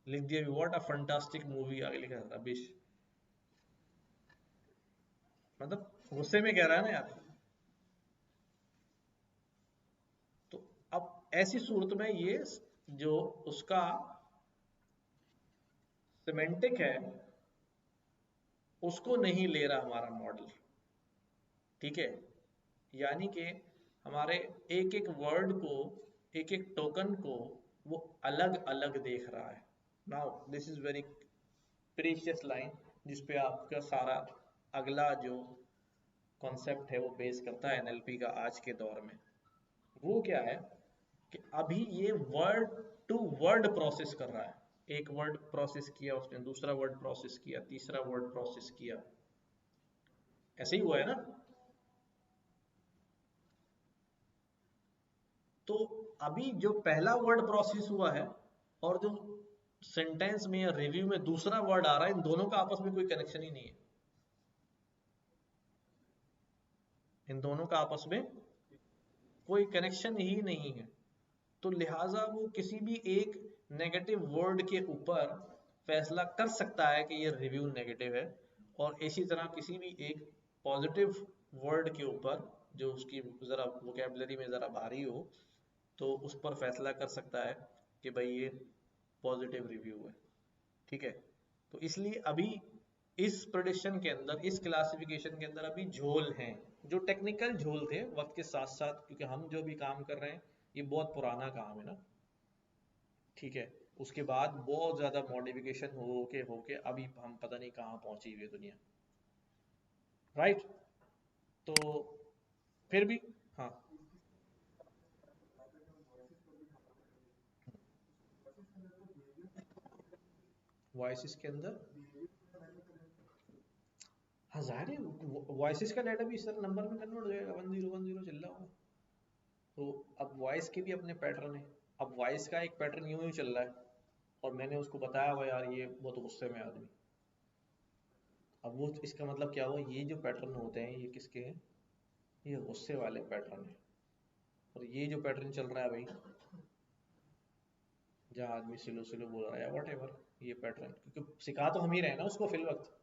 लिख दिया भी व्हाट अ फंटास्टिक मूवी, आगे लिखा रबिश, मतलब गुस्से में कह रहा है ना यार। तो अब ऐसी सूरत में ये जो उसका सिमेंटिक है, उसको नहीं ले रहा हमारा मॉडल, ठीक है। यानी कि हमारे एक एक वर्ड को, एक एक टोकन को वो अलग अलग देख रहा है। Now this is very precious line, जिसपे आपका सारा अगला जो कॉन्सेप्ट है वो बेस करता है एनएलपी का आज के दौर में। वो क्या है कि अभी ये वर्ड टू वर्ड प्रोसेस कर रहा है, एक वर्ड प्रोसेस किया उसने, दूसरा वर्ड प्रोसेस किया, तीसरा वर्ड प्रोसेस किया, ऐसे ही हुआ है ना। तो अभी जो पहला वर्ड प्रोसेस हुआ है और जो सेंटेंस में या रिव्यू में दूसरा वर्ड आ रहा है, इन दोनों का आपस में कोई कनेक्शन ही नहीं है, इन दोनों का आपस में कोई कनेक्शन ही नहीं है। तो लिहाजा वो किसी भी एक नेगेटिव वर्ड के ऊपर फैसला कर सकता है कि ये रिव्यू नेगेटिव है, और इसी तरह किसी भी एक पॉजिटिव वर्ड के ऊपर जो उसकी ज़रा वोकेबलरी में ज़रा भारी हो, तो उस पर फैसला कर सकता है कि भाई ये पॉजिटिव रिव्यू है, ठीक है। तो इसलिए अभी इस प्रेडिक्शन के अंदर, इस क्लासिफिकेशन के अंदर अभी झोल हैं, जो टेक्निकल झोल थे वक्त के साथ साथ, क्योंकि हम जो भी काम कर रहे हैं ये बहुत पुराना काम है ना, ठीक है। उसके बाद बहुत ज्यादा मॉडिफिकेशन हो के अभी हम पता नहीं कहाँ पहुंची हुई है दुनिया, राइट। तो फिर भी, हाँ, वॉइसेस के अंदर, हाँ जाहिर है वॉइसेस का डाटा भी सर नंबर में कन्वर्ट हो जाएगा, 1010 चल रहा होगा। तो अब वॉइस के भी अपने पैटर्न है, अब वॉइस का एक पैटर्न यूं ही चल रहा है, और मैंने उसको बताया हुआ यार ये बहुत गुस्से में आदमी, अब वो इसका मतलब क्या हुआ, ये जो पैटर्न होते हैं ये किसके हैं, ये गुस्से वाले पैटर्न है। और ये जो पैटर्न चल रहा है भाई, जहाँ आदमी स्लो स्लो बोल रहा है वट एवर, ये पैटर्न, क्योंकि सिखा तो हम ही रहे ना उसको, फिल वक्त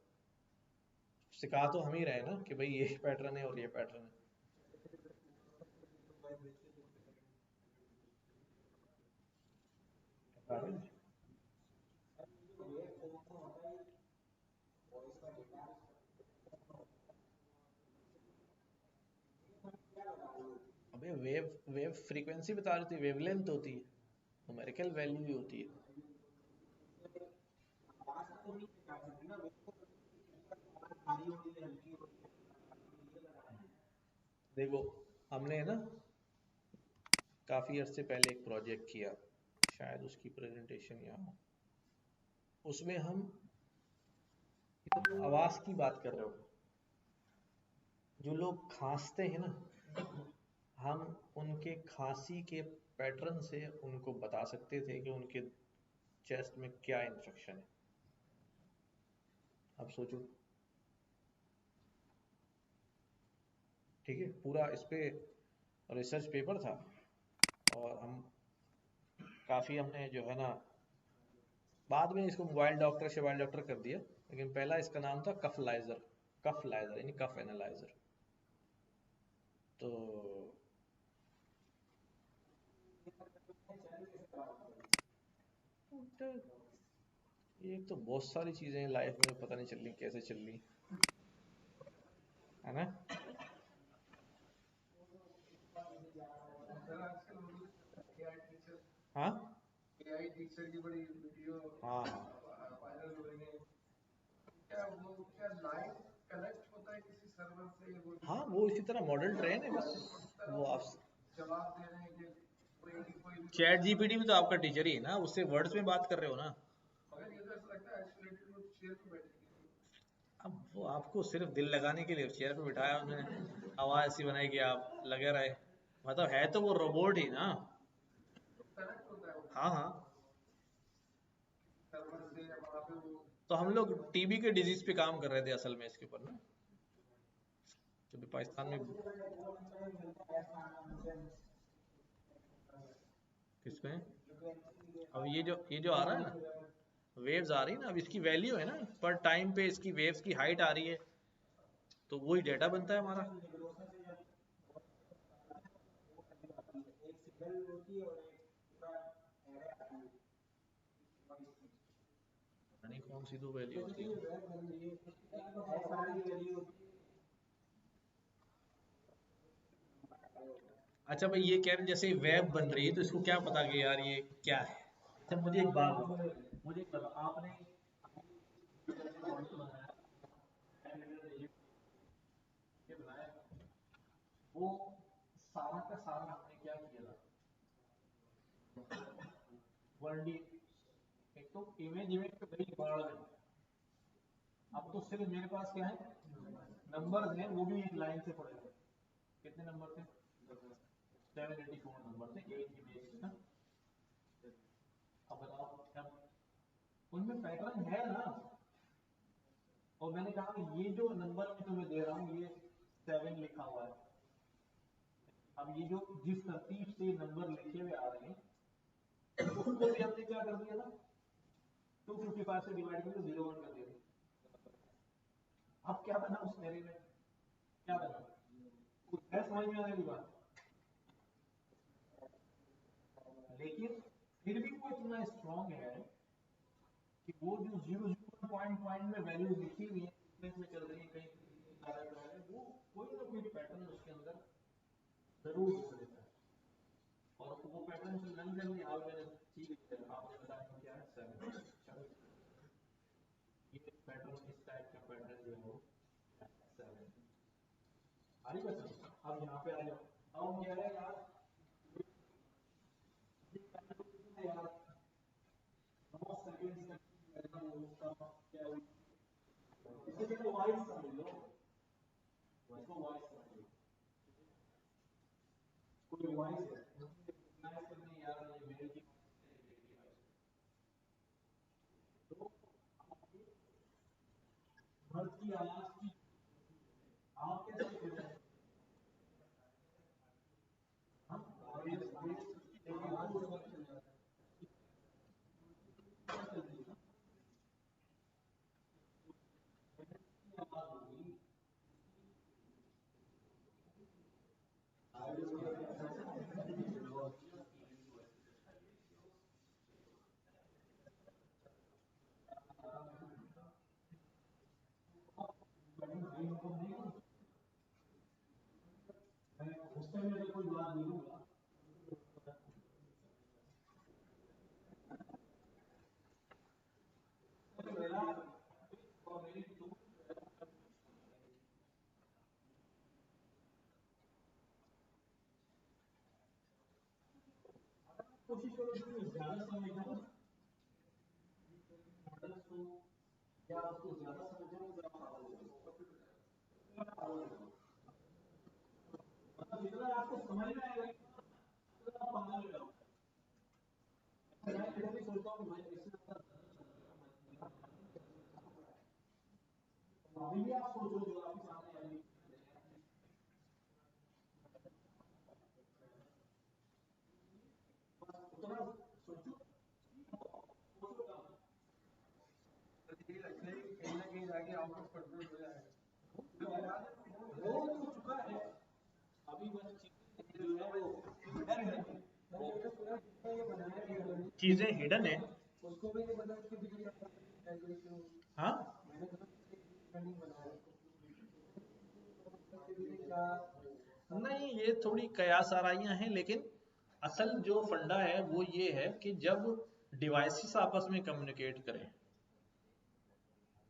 सिखा तो हम ही रहे ना कि भाई ये पैटर्न है और ये पैटर्न है। अबे वेव वेव फ्रीक्वेंसी बता रही थी, वेवलेंथ होती है, न्यूमेरिकल वैल्यू भी होती है। देखो, हमने ना काफी अर्से पहले एक प्रोजेक्ट किया, शायद उसकी प्रेजेंटेशन यहाँ हो, उसमें हम आवाज की बात कर रहे हो, जो लोग खांसते हैं ना, हम उनके खांसी के पैटर्न से उनको बता सकते थे कि उनके चेस्ट में क्या इन्फेक्शन है। अब सोचो, ठीक है, पूरा इस पे रिसर्च पेपर था, और हम काफ़ी हमने जो है ना, बाद में इसको मोबाइल डॉक्टर शोबाइल डॉक्टर कर दिया, लेकिन पहला इसका नाम था कफलाइजर, कफलाइजर यानी कफ एनालाइजर। तो ये तो बहुत सारी चीज़ें हैं लाइफ में, पता नहीं चल रही कैसे चल रही, है ना। हाँ हाँ हाँ, वो इसी तरह मॉडल ट्रेन है बस। वो आप चैट जीपीटी भी तो आपका टीचर ही है ना, उससे वर्ड्स में बात कर रहे हो ना। अब वो आपको सिर्फ दिल लगाने के लिए चेयर पे बिठाया उन्होंने, आवाज ऐसी बनाई कि आप लगे रहे। मतलब है तो वो रोबोट ही ना। हाँ हाँ। तो हम लोग टीबी के डिजीज पे काम कर रहे थे असल में इसके ऊपर ना, जब पाकिस्तान में। किसमें? अब ये जो आ रहा है ना, वेव्स आ रही है ना, अब इसकी वैल्यू है ना, पर टाइम पे इसकी वेव्स की हाइट आ रही है, तो वही डेटा बनता है हमारा। पता नहीं कौन सी दो वैल्यू होती है। अच्छा भाई, ये कह रहे हैं जैसे वेब बन रही है तो इसको क्या पता कि यार ये क्या है। अच्छा मुझे एक बात बताओ, मुझे एक बताओ, आपने ये बनाया, वो सारा का सारा आपने क्या किया था? वन डी, एक तो इमेज इमेज पे बड़ी बाढ़ है। अब तो सिर्फ मेरे पास क्या है, नंबर्स हैं, वो भी एक लाइन से पड़े हुए। कितने नंबर थे? 784 नंबर थे एक इमेज में ना। अब बताओ क्या उनमें पैटर्न है ना। और मैंने कहा कि ये जो नंबर मैं तुम्हें दे रहा हूँ ये 7 लिखा हुआ है। अब ये जो जिस तरतीब से नंबर लिखे हुए आ रहे हैं, उसको भी हमने क्या कर दिया था, 255 से डिवाइड करके 01 कर दिया। अब क्या बना उस एरे में, क्या बना? कुछ है समझ में आने की बात? लेकिन फिर भी वो इतना स्ट्रांग है कि वो जो 0 पॉइंट पॉइंट में वैल्यू लिखी हुई है, सीक्वेंस में चल रही है, कहीं वो कोई ना कोई पैटर्न उसके अंदर जरूर हो देता है। और वो पैटर्न से रन करने आप मैंने ठीक है, आपने बताया क्या है 7। ये पैटर्न इस टाइप का पैटर्न जो है वो 7 आई बस। अब यहाँ पे आ जाओ, अब हम कह रहे हैं यार यार 9 सेकंड का क्या हुई, इसे देखो वॉइस समझ लो, इसको वॉइस समझ लो, कोई वॉइस है रिकॉग्नाइज करने यार ये मेरे की तो घर की आवाज की आप कैसे कर रहे हैं? हम बेस बेस आवाज ऊपर चल जाता है, आवाज होगी। उस टाइम मेरे कोई बात नहीं होगा। मेरा और मेरी कोशिश करो कि ज्यादा समय ना मॉडल को या उसको ज्यादा समझो मतलब जितना आपको समझ में आएगा उतना आप पागल हो जाओगे। मैं फिर भी सोचता हूँ मैं इससे अभी भी आप सोचो जो आपके सामने अभी उतना सोचो, कहीं ना कहीं जाके आउट ऑफ कंट्रोल हो जाएगा। वो तो चुका है, अभी बस चीजें जो है वो हिडन है, चीजें हिडन है उसको भी नहीं बता के। हाँ नहीं, ये थोड़ी कयास आराइयां हैं, लेकिन असल जो फंडा है वो ये है कि जब डिवाइसेस आपस में कम्युनिकेट करें,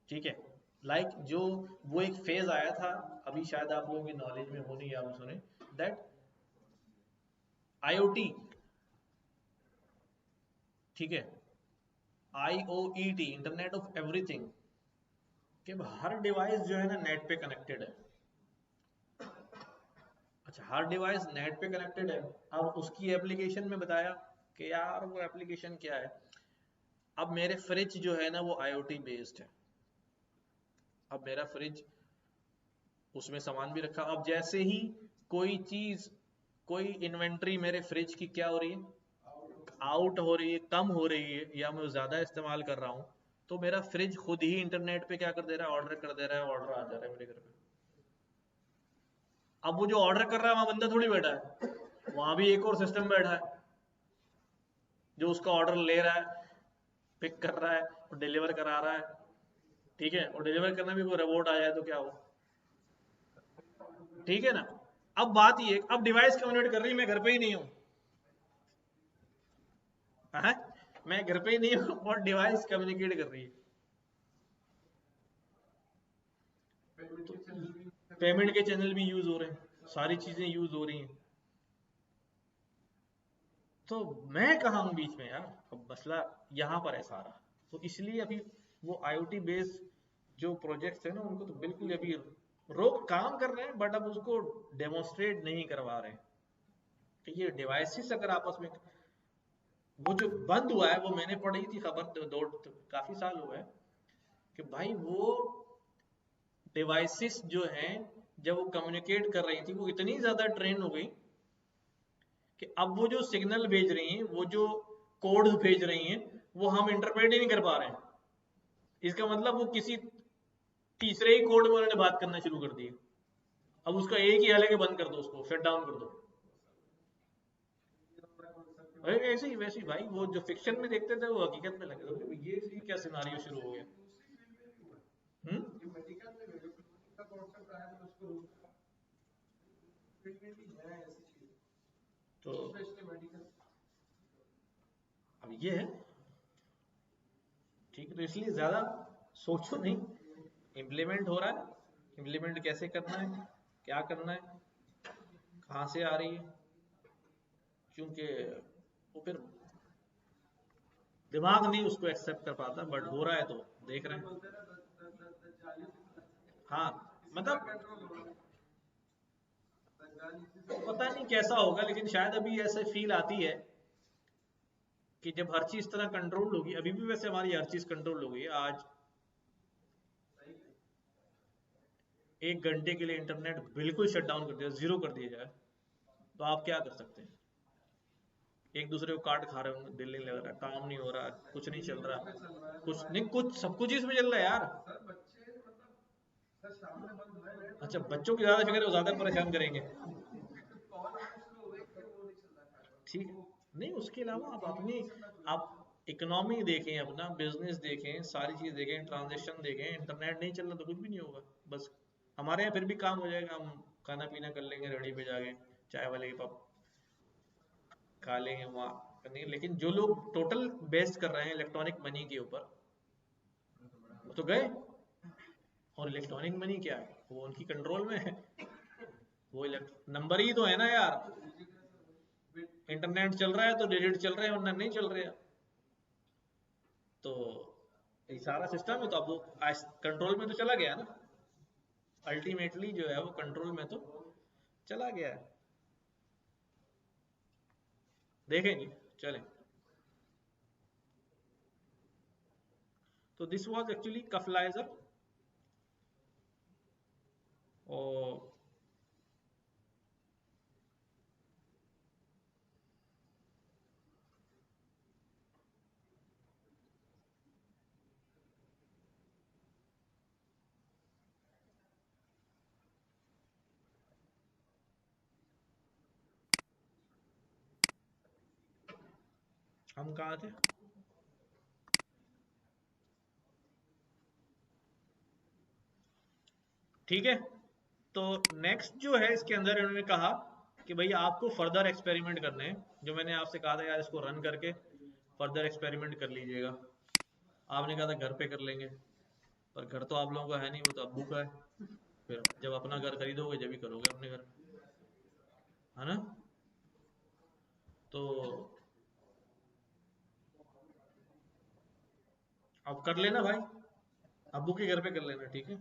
ठीक है, लाइक जो वो एक फेज आया था, अभी शायद आप लोगों की नॉलेज में हो नहीं, आप सुने, दैट IoT, ठीक है, IOET, इंटरनेट ऑफ एवरीथिंग, कि हर डिवाइस जो है ना नेट पे कनेक्टेड है। अच्छा, हर डिवाइस नेट पे कनेक्टेड है, अब उसकी एप्लीकेशन में बताया कि यार वो एप्लीकेशन क्या है। अब मेरे फ्रिज जो है ना वो IoT बेस्ड है। अब मेरा फ्रिज, उसमें सामान भी रखा, अब जैसे ही कोई चीज, कोई इन्वेंट्री मेरे फ्रिज की क्या हो रही है, आउट हो रही है, कम हो रही है, या मैं ज्यादा इस्तेमाल कर रहा हूँ, तो मेरा फ्रिज खुद ही इंटरनेट पे क्या कर दे रहा है, ऑर्डर कर दे रहा है, ऑर्डर आ जा रहा है मेरे घर पे। अब वो जो ऑर्डर कर रहा है वहां बंदा थोड़ी बैठा है, वहां भी एक और सिस्टम बैठा है जो उसका ऑर्डर ले रहा है, पिक कर रहा है और डिलीवर करा रहा है, ठीक है, और डिलीवर करना भी कोई रोबोट आ जाए तो क्या हो, ठीक है ना। अब बात ये, अब डिवाइस कम्युनिकेट कर रही है, मैं घर पे ही नहीं हूँ, हाँ? मैं घर पे ही नहीं हूँ और डिवाइस कम्युनिकेट कर रही है, तो पेमेंट के चैनल भी यूज हो रहे हैं, सारी चीजें यूज हो रही हैं, तो मैं कहाँ हूँ बीच में यार। अब मसला यहाँ पर है सारा, तो इसलिए अभी वो IoT बेस्ड जो प्रोजेक्ट्स है ना उनको तो बिल्कुल अभी रोक काम कर रहे हैं, बट अब उसको डेमोन्स्ट्रेट नहीं करवा रहे हैं कि ये डिवाइसेस अगर आपस में, वो जो बंद हुआ है वो मैंने पढ़ी थी खबर, काफी साल हुआ है कि भाई वो डिवाइसेस जो हैं जब वो कम्युनिकेट कर रही थी वो इतनी ज्यादा ट्रेन हो गई कि अब वो जो सिग्नल भेज रही हैं, वो जो कोड भेज रही हैं, वो हम इंटरप्रेट ही नहीं कर पा रहे हैं। इसका मतलब वो किसी तीसरे ही कोड में उन्होंने बात करना शुरू कर दी। अब उसका एक ही हल है कि बंद कर दो, उसको शट डाउन कर दो। अरे ऐसे ही वैसे ही भाई, वो जो फिक्शन में देखते थे वो हकीकत में लगे तो ये क्या सिनारियो शुरू हो गया। हम्म। तो अब ये है, ठीक है, तो इसलिए ज्यादा सोचो नहीं, इम्प्लीमेंट हो रहा है, इम्प्लीमेंट कैसे करना है, क्या करना है, कहाँ से आ रही है, क्योंकि वो फिर दिमाग नहीं उसको एक्सेप्ट कर पाता, बट हो रहा है तो देख रहे हैं। हाँ, मतलब पता नहीं कैसा होगा, लेकिन शायद अभी ऐसे फील आती है कि जब हर चीज तरह कंट्रोल होगी, अभी भी वैसे हमारी हर चीज कंट्रोल हो गई है। आज 1 घंटे के लिए इंटरनेट बिल्कुल शट डाउन कर दिया, जीरो कर दिया जाए, तो आप क्या कर सकते हैं। एक दूसरे को काट खा रहे होंगे, दिल नहीं लग रहा, काम नहीं हो रहा, कुछ नहीं चल रहा, कुछ नहीं, कुछ सब कुछ इसमें चल रहा है यार। अच्छा, बच्चों की ज्यादा फिक्र है, वो ज्यादा परेशान करेंगे, ठीक है। नहीं, उसके अलावा आप अपनी, आप इकोनॉमी देखें, अपना बिजनेस देखें, सारी चीज देखें, ट्रांजेक्शन देखें, इंटरनेट नहीं चल रहा तो कुछ भी नहीं होगा। बस हमारे यहाँ फिर भी काम हो जाएगा, हम खाना पीना कर लेंगे रेडी पे जाके, चाय वाले के पास खा लेंगे वहाँ करने, लेकिन जो लोग टोटल बेस्ड कर रहे हैं इलेक्ट्रॉनिक मनी के ऊपर, वो तो गए। और इलेक्ट्रॉनिक मनी क्या है, वो उनकी कंट्रोल में है, वो नंबर ही तो है ना यार। इंटरनेट चल रहा है तो डिजिट चल रहे हैं, वरना नहीं चल रहे हैं। तो ये सारा सिस्टम है, तो अब वो कंट्रोल में तो चला गया ना, अल्टीमेटली जो है वो कंट्रोल में तो चला गया है। देखेंगे, चलें। तो दिस वाज एक्चुअली कफलाइजर, और हम कहाँ थे। ठीक है, तो नेक्स्ट जो है इसके अंदर इन्होंने कहा कि भाई आपको फर्दर एक्सपेरिमेंट करने हैं, जो मैंने आपसे कहा था यार इसको रन करके फर्दर एक्सपेरिमेंट कर लीजिएगा, आपने कहा था घर पे कर लेंगे, पर घर तो आप लोगों का है नहीं, वो तो अब्बू का है। फिर जब अपना घर खरीदोगे जब ही करोगे अपने घर में, है ना? तो अब कर लेना भाई, अब्बू के घर पे कर लेना, ठीक है?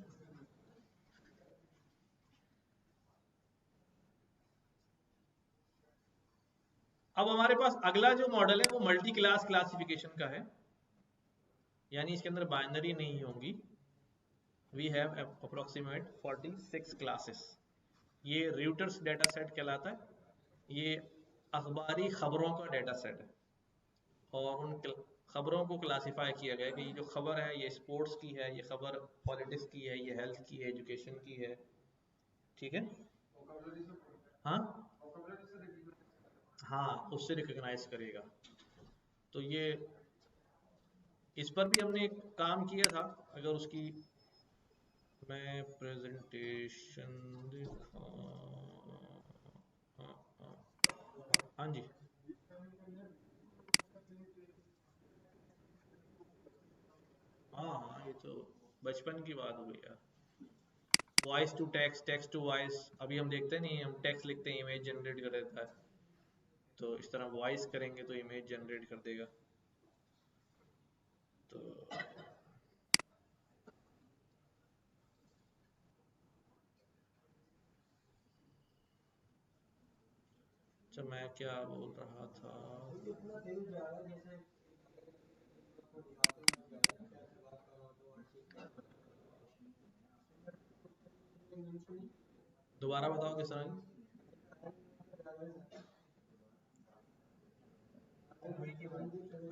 अब हमारे पास अगला जो मॉडल है वो मल्टी क्लास क्लासिफिकेशन का है, यानी इसके अंदर बाइनरी नहीं होंगी। We have approximate 46 classes. ये रूटर्स डेटा सेट कहलाता है। ये अखबारी खबरों का डेटा सेट है, और उन खबरों को क्लासिफाई किया गया है कि ये जो खबर है ये स्पोर्ट्स की है, ये खबर पॉलिटिक्स की है, ये हेल्थ की है, एजुकेशन की है, ठीक है? हाँ हाँ, उससे रिकॉग्नाइज करेगा। तो ये इस पर भी हमने एक काम किया था, अगर उसकी मैं प्रेजेंटेशन दिखा, हाँ हाँ हाँ जी, हाँ हाँ, ये तो बचपन की बात हो गई यार। Voice to text, text to voice, अभी हम देखते नहीं, हम टेक्स्ट लिखते हैं इमेज जनरेट कर देता है, तो इस तरह वॉइस करेंगे तो इमेज जनरेट कर देगा। तो अच्छा, मैं क्या बोल रहा था? दोबारा बताओ किस तरह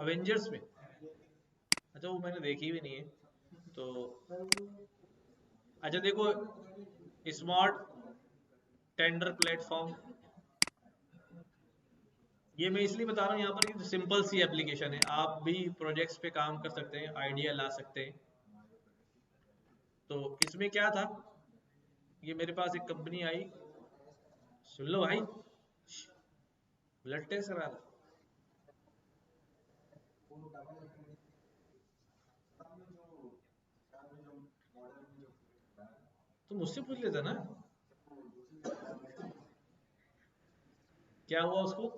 अवेंजर्स में? अच्छा, वो मैंने देखी भी नहीं है। तो अच्छा देखो, स्मार्ट टेंडर प्लेटफॉर्म, ये मैं इसलिए बता रहा हूँ यहाँ पर कि सिंपल सी एप्लीकेशन है, आप भी प्रोजेक्ट्स पे काम कर सकते हैं, आइडिया ला सकते हैं। तो इसमें क्या था, ये मेरे पास एक कंपनी आई, सुन लो भाई, ब्लड टेस्ट करा था। तो मुझसे पूछ लेता ना, क्या हुआ उसको?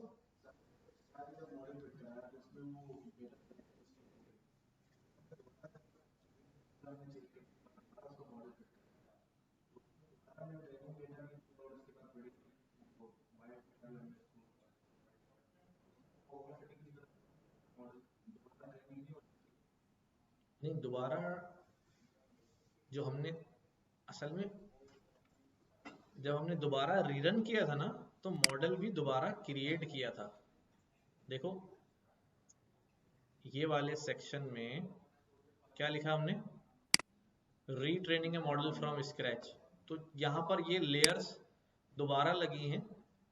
नहीं, दोबारा जो हमने असल में जब हमने दोबारा रीरन किया था ना, तो मॉडल भी दोबारा क्रिएट किया था। देखो, ये वाले सेक्शन में क्या लिखा हमने, retraining A model from scratch. तो यहाँ पर ये लेयर्स दोबारा लगी हैं,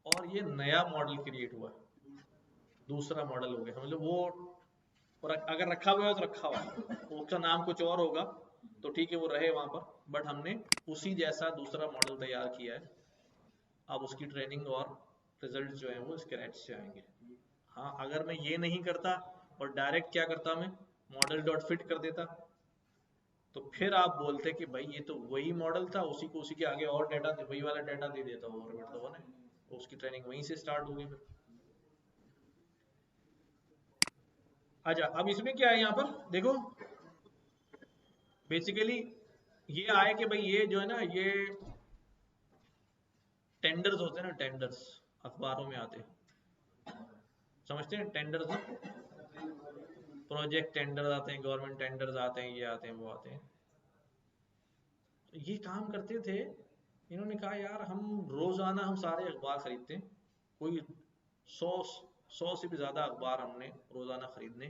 और ये नया मॉडल क्रिएट हुआ है, दूसरा मॉडल हो गया, समझ लो वो। और अगर रखा हुआ है तो रखा हुआ है, उसका नाम कुछ और होगा तो ठीक है, वो रहे वहां पर, बट हमने उसी जैसा दूसरा मॉडल तैयार किया है। अब उसकी ट्रेनिंग और रिजल्ट जो है वो स्क्रैच से आएंगे। हाँ, अगर मैं ये नहीं करता और डायरेक्ट क्या करता, मैं मॉडल डॉट फिट कर देता, तो फिर आप बोलते कि भाई ये तो वही मॉडल था, उसी को उसी के आगे और डाटा, वही वाला डाटा दे देता, वो मतलब वो ना, उसकी ट्रेनिंग वहीं से स्टार्ट होगी फिर। अच्छा, अब इसमें क्या है यहाँ पर देखो, बेसिकली ये आए कि भाई ये जो है ना, ये टेंडर्स होते हैं ना, टेंडर्स अखबारों में आते हैं, समझते हैं टेंडर्स, प्रोजेक्ट टेंडर्स आते हैं, गवर्नमेंट टेंडर्स आते हैं, ये आते हैं, वो आते हैं। तो ये काम करते थे, इन्होंने कहा यार हम रोजाना हम सारे अखबार खरीदते हैं, कोई 100 से भी ज्यादा अखबार हमने रोजाना खरीदने,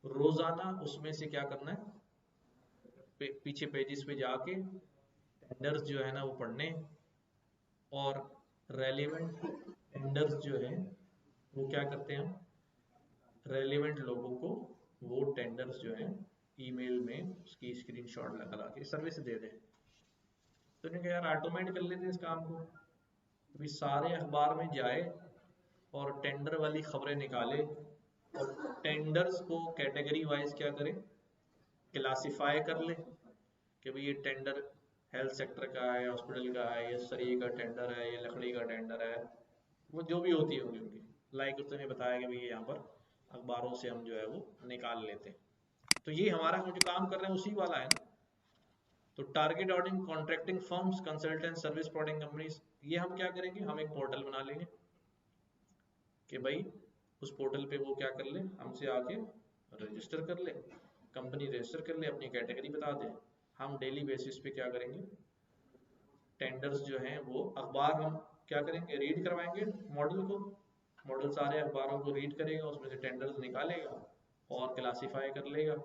रोजाना उसमें से क्या करना है, पीछे पेजेस पे जाके टेंडर्स जो है ना वो पढ़ने, और रेलिवेंट टेंडर्स जो है वो क्या करते हैं, रेलिवेंट लोगों को वो टेंडर्स जो है ईमेल में उसकी स्क्रीनशॉट लगा ला के सर्विस दे दें। तो इन्होंने कहा यार ऑटोमेट कर लेते हैं इस काम को। अभी सारे अखबार में जाए और टेंडर वाली खबरें निकाले और टेंडर्स को कैटेगरी वाइज क्या करे, क्लासिफाई कर ले कि भाई ये टेंडर हेल्थ सेक्टर का है, हॉस्पिटल का है, ये सरिये का टेंडर है, ये लकड़ी का टेंडर है, वो जो भी होती होगी उनकी, लाइक उसने बताया कि भाई यहाँ पर अखबारों से हम जो है वो निकाल लेते हैं। तो ये हमारा जो काम कर रहे हैं उसी वाला है ना। तो target auditing contracting firms, consultant, service providing companies, ये हम क्या करेंगे, हम एक पोर्टल बना लेंगे कि भाई उस पोर्टल पे वो क्या कर ले, हमसे आके रजिस्टर कर ले, कंपनी रजिस्टर कर ले, अपनी कैटेगरी बता दे। हम डेली बेसिस पे क्या करेंगे, टेंडर्स जो हैं वो अखबार हम क्या करेंगे, रीड करवाएंगे मॉडल को। मॉडल सारे अखबारों को रीड करेगा, उसमें से टेंडर्स निकालेगा और क्लासिफाई कर लेगा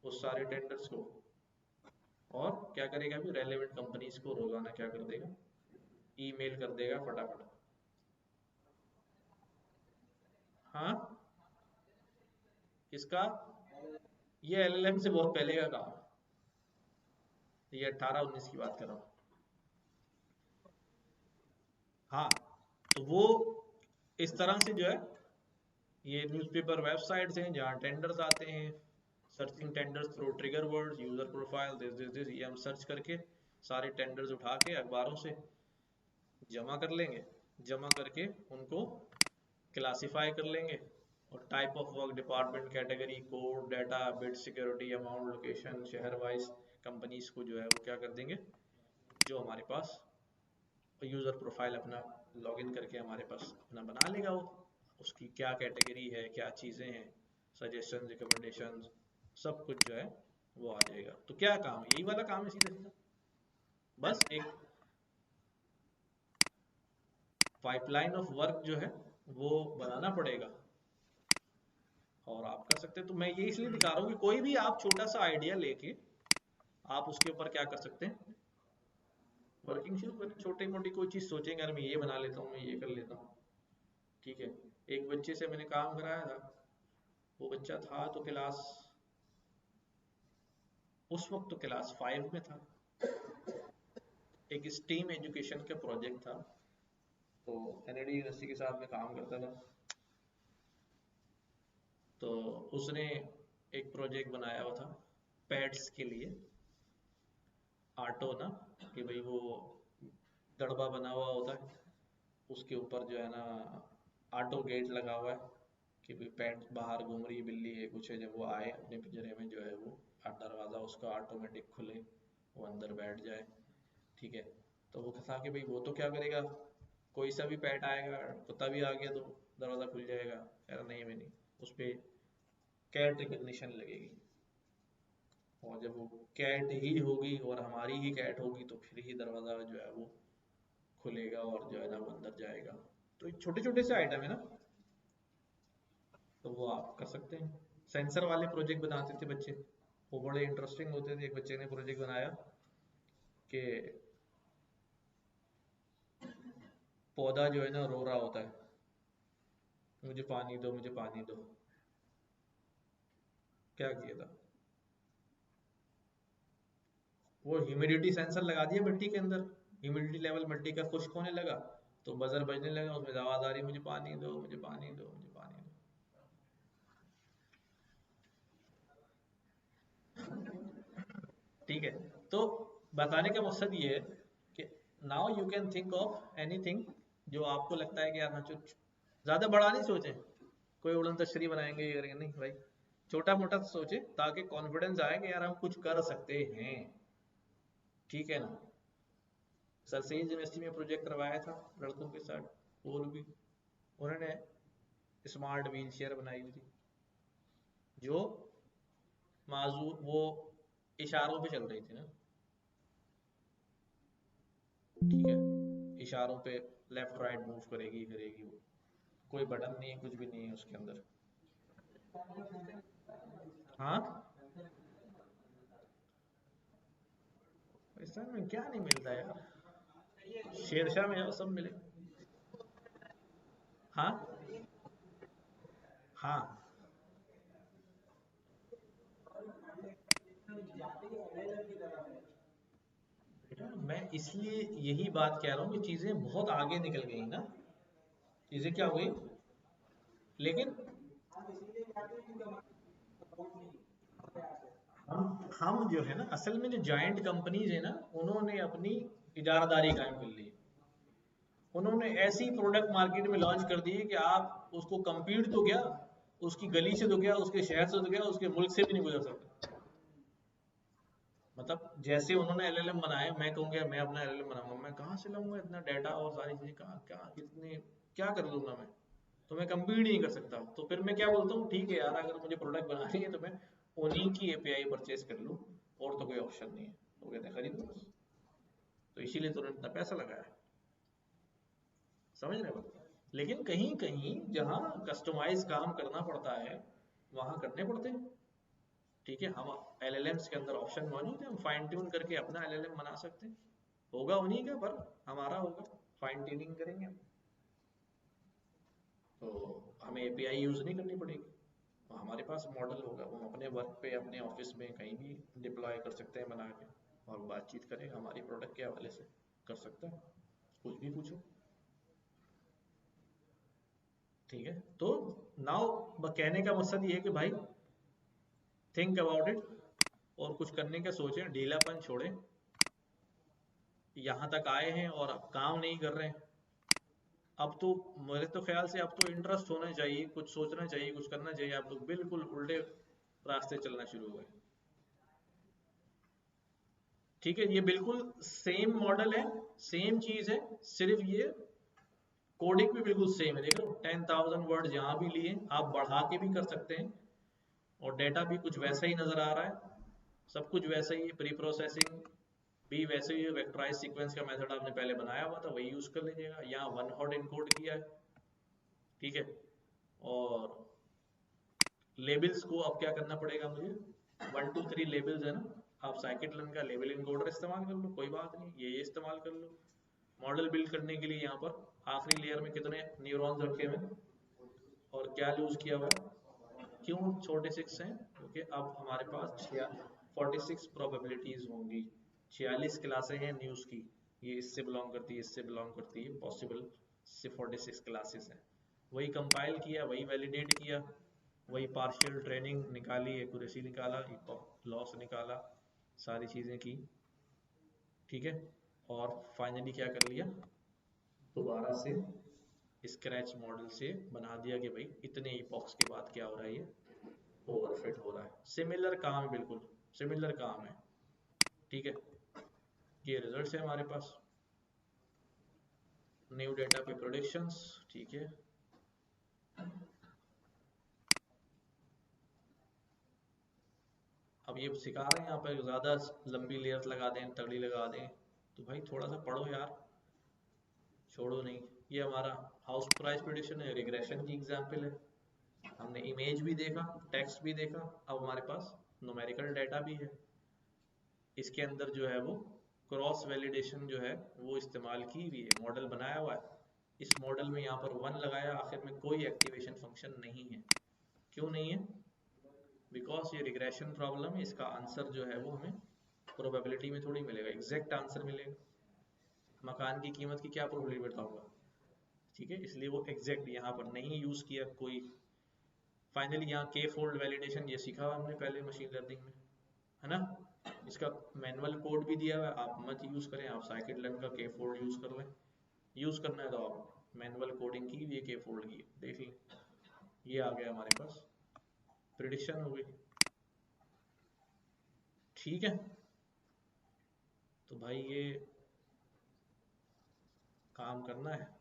उस सारे टेंडर्स को, और क्या करेगा, अभी रेलेवेंट कंपनीज को रोजाना क्या कर देगा, ईमेल कर देगा फटाफट। हाँ, किसका, ये एलएलएम से बहुत पहले का काम है, ये 18-19 की बात कर रहा हूँ। हाँ, तो वो इस तरह से जो है, ये न्यूज़पेपर वेबसाइट्स हैं जहाँ टेंडर्स आते हैं, searching tenders through trigger words, user profile, this, ये हम सर्च करके सारे टेंडर्स उठा के अखबारों से जमा कर लेंगे। जमा करके उनको क्लासिफाई कर लेंगे और type of work, department, category, code, data, bid, security, amount, location, शहर वाइज कंपनीज को जो है वो क्या कर देंगे, जो हमारे पास यूज़र प्रोफाइल अपना लॉगिन करके हमारे पास अपना बना लेगा वो, उसकी क्या कैटेगरी है, क्या चीज़ें हैं, सजेशन, रिकमेंडेशन, सब कुछ जो है वो आ जाएगा। तो क्या काम है, यही वाला काम है सीधा सीधा, बस एक पाइपलाइन ऑफ वर्क जो है वो बनाना पड़ेगा और आप कर सकते हैं। तो मैं ये इसलिए दिखा रहा हूँ कि कोई भी आप छोटा सा आइडिया लेके आप उसके ऊपर क्या कर सकते हैं, वर्किंग शुरू करें। छोटी मोटी कोई चीज़ सोचेंगे, अगर मैं ये बना लेता हूँ, मैं ये कर लेता हूँ, ठीक है। एक बच्चे से मैंने काम कराया था, वो बच्चा था तो क्लास, उस वक्त तो क्लास 5 में था। एक स्टीम एजुकेशन का प्रोजेक्ट था, तो कैनेडी यूनिवर्सिटी के साथ में काम करता था। तो उसने एक प्रोजेक्ट बनाया हुआ था पेट्स के लिए, ऑटो ना, कि भाई वो दड़बा बना हुआ होता है, उसके ऊपर जो है ना ऑटो गेट लगा हुआ है कि भाई पेट बाहर घूम रही है, बिल्ली है कुछ है, जब वो आए अपने पिंजरे में जो है वो दरवाज़ा उसका ऑटोमेटिक खुले, वो अंदर बैठ जाए, ठीक है। तो वो था कि भाई वो तो क्या करेगा, कोई सा भी पेट आएगा, कुत्ता भी आ गया तो दरवाज़ा खुल जाएगा, कह रहा नहीं, मैं नहीं, उस पर कैट रिकग्निशन लगेगी, और जब वो कैट ही होगी और हमारी ही कैट होगी तो फिर ही दरवाज़ा जो है वो खुलेगा और जो है ना वो अंदर जाएगा। तो छोटे छोटे से आइटम है ना, तो वो आप कर सकते हैं। सेंसर वाले प्रोजेक्ट बनाते थे बच्चे, वो बड़े इंटरेस्टिंग होते थे। एक बच्चे ने प्रोजेक्ट बनाया कि पौधा जो है ना रो रहा होता है, मुझे पानी दो, मुझे पानी दो। क्या किया था, वो ह्यूमिडिटी सेंसर लगा दिया मिट्टी के अंदर, ह्यूमिडिटी लेवल मिट्टी का खुश्क होने लगा, तो बजर बजने लगा, उसमें आवाज आ रही, मुझे पानी दो, मुझे पानी दो, मुझे पानी दो। ठीक है, तो बताने का मकसद ये है कि now you can think of anything जो आपको लगता है कि यार हाँ, ज्यादा बड़ा नहीं सोचें, कोई उड़न तश्तरी बनाएंगे ये करेंगे, नहीं भाई, छोटा मोटा सोचे ताकि कॉन्फिडेंस आए कि यार हम कुछ कर सकते हैं, ठीक है ना। सरसेज यूनिवर्सिटी में प्रोजेक्ट करवाया था लड़कों के साथ, वो भी उन्होंने स्मार्ट व्हील चेयर बनाई हुई थी, जो माजू वो इशारों पे चल रही थी ना, ठीक है, इशारों पे लेफ्ट राइट मूव करेगी करेगी वो, कोई बटन नहीं है, कुछ भी नहीं है उसके अंदर। हाँ, पाकिस्तान में क्या नहीं मिलता यार, शेरशाह में जाओ सब मिले। हाँ, हाँ, मैं इसलिए यही बात कह रहा हूँ कि चीजें बहुत आगे निकल गई ना। चीजें क्या हो गई, लेकिन हम जो है ना, असल में जो जायंट कंपनीज है ना, उन्होंने अपनी इजारादारी कायम कर ली। उन्होंने ऐसी प्रोडक्ट मार्केट में लॉन्च कर दिए कि आप उसको compete तो क्या, उसकी गली से तो क्या, उसके शहर से तो क्या, उसके मुल्क से भी नहीं गुजर सकते। मतलब जैसे उन्होंने एलएलएम बनाए, मैं कहूँगा मैं अपना एलएलएम बनाऊंगा, मैं कहाँ से लाऊंगा इतना डाटा और सारी चीजें, कहाँ क्या कितने, क्या कर लूंगा मैं? तो मैं compete ही नहीं कर सकता। तो फिर मैं क्या बोलता हूँ, ठीक है यार, अगर मुझे प्रोडक्ट बनानी है तो मैं उन्हीं की एपीआई परचेज कर लूँ, और तो कोई ऑप्शन नहीं है। तो कहते हैं खरीद लो बस। तो इसीलिए तो उन्होंने इतना पैसा लगाया। समझ रहे हो? लेकिन कहीं कहीं जहाँ कस्टमाइज काम करना पड़ता है, वहाँ करने पड़ते हैं। ठीक है, हम एलएलएम्स के अंदर ऑप्शन मौजूद है, हम फाइन ट्यून करके अपना एलएलएम बना सकते हैं। होगा उन्हीं का, पर हमारा होगा, फाइन ट्यूनिंग करेंगे हम। तो हमें एपीआई यूज नहीं करनी पड़ेगी, तो हमारे पास मॉडल होगा, वो हम अपने वर्क पे, अपने ऑफिस में कहीं भी डिप्लॉय कर सकते हैं बना के, और बातचीत करेगा हमारी प्रोडक्ट के हवाले से, कर सकता है, कुछ भी पूछो। ठीक है, तो नाउ कहने का मकसद ये है कि भाई थिंक अबाउट इट, और कुछ करने का सोचें, ढीलापन छोड़ें। यहाँ तक आए हैं और अब काम नहीं कर रहे हैं, अब तो मेरे तो ख्याल से अब तो इंटरेस्ट होना चाहिए, कुछ सोचना चाहिए, कुछ करना चाहिए। आप तो बिल्कुल उल्टे रास्ते चलना शुरू हुए। ठीक है, ये बिल्कुल सेम मॉडल है, सेम चीज है, सिर्फ ये कोडिंग भी बिल्कुल सेम है। देख रहे हो, 10,000 वर्ड यहाँ भी लिए, आप बढ़ा के भी कर सकते हैं, और डेटा भी कुछ वैसा ही नजर आ रहा है, सब कुछ वैसा ही, प्री प्रोसेसिंग भी वैसे ही, वेक्टराइज सीक्वेंस का मेथड आपने पहले बनाया हुआ था, वही यूज कर लीजिएगा। यहाँ वन हॉट इनकोड किया है। ठीक है, और लेबल्स को अब क्या करना पड़ेगा मुझे, 1 2 3 लेबल्स है ना, आप साइकिट लन का लेबल इनकोडर इस्तेमाल कर लो, कोई बात नहीं, ये इस्तेमाल कर लो। मॉडल बिल्ड करने के लिए यहाँ पर आखिरी लेयर में कितने न्यूरॉन्स रखे हुए हैं, और क्या यूज किया हुआ है, क्यों छोटे 6 हैं, क्योंकि अब हमारे पास 46 प्रोबेबिलिटीज होंगी। 46 क्लासें हैं न्यूज़ की, ये इससे बिलोंग करती है, इससे बिलोंग करती है, पॉसिबल से 46 क्लासेस हैं। वही कंपाइल किया, वही वैलिडेट किया, वही पार्शियल ट्रेनिंग निकाली, एक्यूरेसी निकाला, लॉस निकाला, सारी चीज़ें की। ठीक है, और फाइनली क्या कर लिया, दोबारा से स्क्रैच मॉडल से बना दिया कि भाई इतने इपॉक्स के बाद क्या हो रहा है, ये ओवरफिट हो रहा है। सिमिलर काम है, बिल्कुल सिमिलर काम है। ठीक है, ये रिजल्ट्स है हमारे पास, न्यू डेटा पे प्रोडिक्शंस। ठीक है, अब ये सिखा रहे हैं यहाँ पर ज़्यादा लंबी लेयर्स लगा दें, तगड़ी लगा दें, तो भाई थोड़ा सा पढ़ो यार, छोड़ो नहीं। ये हमारा हाउस प्राइस प्रिडिक्शन है, रिग्रेशन की एग्जाम्पल है। हमने इमेज भी देखा, टेक्स्ट भी देखा, अब हमारे पास न्यूमेरिकल डाटा भी है। इसके अंदर जो है वो क्रॉस वैलिडेशन जो है वो इस्तेमाल की हुई है, मॉडल बनाया हुआ है। इस मॉडल में यहाँ पर 1 लगाया, आखिर में कोई एक्टिवेशन फंक्शन नहीं है। क्यों नहीं है? बिकॉज ये रिग्रेशन प्रॉब्लम है, इसका आंसर जो है वो हमें प्रोबेबिलिटी में थोड़ी मिलेगा, एग्जैक्ट आंसर मिलेगा। मकान की कीमत की क्या प्रोबेबिलिटी बताऊंगा? ठीक है, इसलिए वो एग्जैक्ट यहाँ पर नहीं यूज किया कोई। फाइनली यहाँ के फोल्ड वैलिडेशन ये सीखा हुआ हमने पहले मशीन लर्निंग में, है ना। इसका मैनुअल कोड भी दिया हुआ है, आप मत यूज करें, आप साइकिट लर्न का के फोल्ड यूज कर लें। यूज करना है तो आप मैनुअल कोडिंग की, ये के फोल्ड की देख लें। ये आ गया हमारे पास, प्रिडिक्शन हो गई। ठीक है, तो भाई ये काम करना है।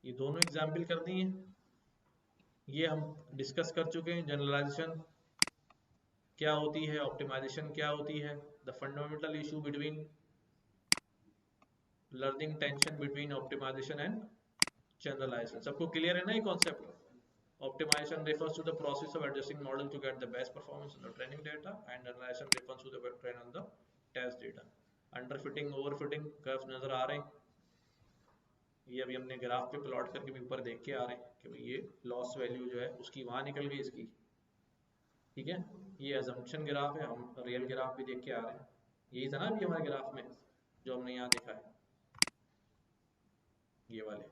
ये दोनों एग्जाम्पल कर दिए, ये हम डिस्कस कर चुके हैं। जनरलाइजेशन क्या होती है, ऑप्टिमाइजेशन क्या होती है, the fundamental issue between learning, tension between optimization and generalization. सबको क्लियर है ना ये concept? Optimization refers to the process of adjusting model to get the best performance on the training data, and generalization refers to the train on the test data. Underfitting, overfitting curve नजर आ रहे हैं, ये अभी हमने ग्राफ पे प्लॉट करके भी ऊपर देख के आ रहे हैं कि भाई ये लॉस वैल्यू जो है उसकी वहां निकल गई, इसकी। ठीक है, ये अजम्पशन ग्राफ है, हम रियल ग्राफ भी देख के आ रहे हैं। यही था ना अभी हमारे ग्राफ में जो हमने यहाँ देखा है, ये वाले।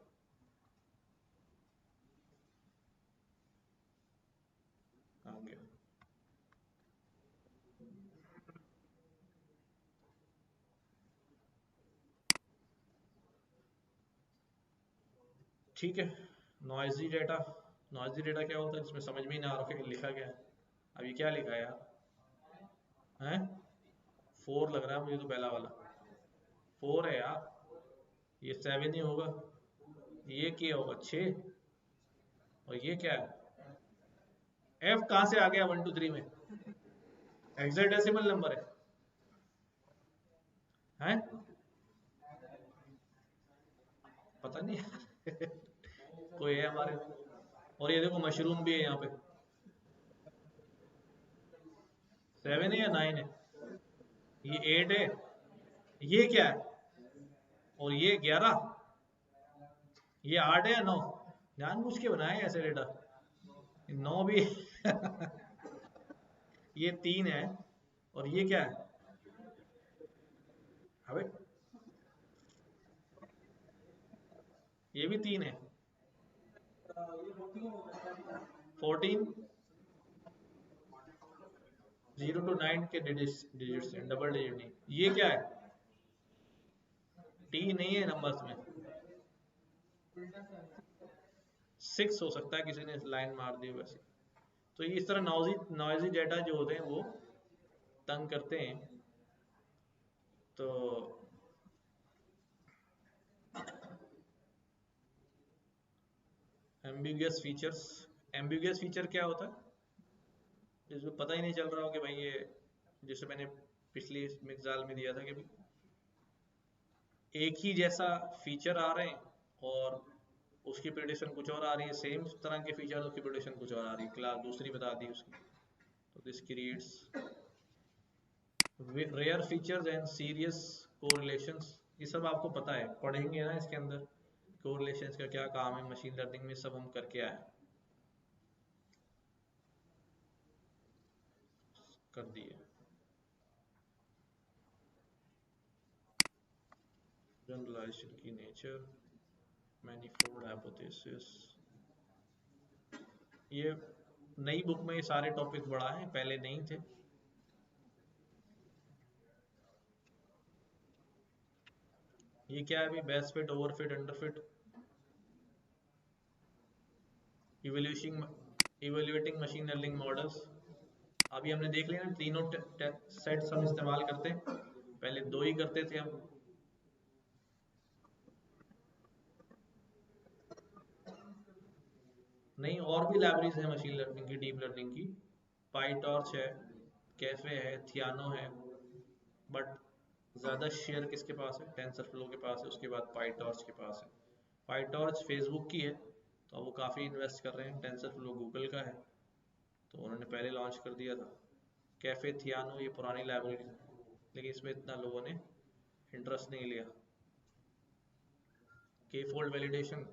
कहाँ गया? ठीक है। नॉइजी डेटा, नॉइजी डेटा क्या होता है इसमें समझ में ही ना आ रहा कि लिखा क्या है। अभी क्या लिखा है यार? हैं? 4 लग रहा है मुझे तो पहला वाला। 4 है यार, ये 7 ही होगा। ये क्या होगा? 6। और ये क्या है? एफ कहाँ से आ गया 1 2 3 में? हेक्साडेसिमल नंबर है। हैं? पता नहीं। कोई है हमारे में। और ये देखो मशरूम भी है यहाँ पे। 7 है या 9 है? ये 8 है। ये क्या है? और ये 11। ये 8 है या 9? जानबूझ के बनाए हैं ऐसे डेटा। 9 भी। ये 3 है। और ये क्या है? अबे, ये भी 3 है। 14। 0 to 9 के डिजिट्स हैं, डबल डिजिट नहीं। ये क्या है? टी नहीं है नंबर्स में। 6 हो सकता है, किसी ने लाइन मार दी वैसे। तो ये इस तरह नॉइजी नॉइजी डेटा जो होते हैं वो तंग करते हैं। तो एम्बिगुअस फीचर्स, एम्बिगुअस फीचर क्या होता है? जिसमें पता ही नहीं चल रहा हो कि भाई ये, जैसे मैंने पिछली मिसाल में दिया था कि एक ही जैसा फीचर आ रहे हैं और उसकी प्रेडिक्शन कुछ और आ रही है, सेम तरह के फीचर उसकी प्रेडिक्शन कुछ और आ रही है, क्लास दूसरी बता दी उसकी। तो this creates rare features and serious correlations. ये सब आपको पता है, पढ़ेंगे ना इसके अंदर। कोरिलेशंस का क्या काम है मशीन लर्निंग में, सब हम करके आए, कर दिए। जनरलाइजेशन की नेचर, मैनीफोल्ड हाइपोथेसिस, ये नई बुक में ये सारे टॉपिक बढ़ा है, पहले नहीं थे। ये क्या है अभी? Best fit, over fit, under fit, evaluating machine learning models. अभी हमने देख लिया ना, तीनों सेट्स हम इस्तेमाल करते हैं, पहले 2 ही करते थे हम। नहीं, और भी लाइब्रेरीज है मशीन लर्निंग की, डीप लर्निंग की। पाईटॉर्च है, कैफे है, थियानो है। बट ज़्यादा शेयर किसके पास है? टेंसरफ्लो के पास है, उसके बाद पाईटॉर्च के पास है। पाईटॉर्च फेसबुक की है, तो वो काफ़ी इन्वेस्ट कर रहे हैं। टेंसरफ्लो गूगल का है, तो उन्होंने पहले लॉन्च कर दिया था। कैफे थियानो ये पुरानी लाइब्रेरी है, लेकिन इसमें इतना लोगों ने इंटरेस्ट नहीं लिया। के फोल्ड वैलिडेशन,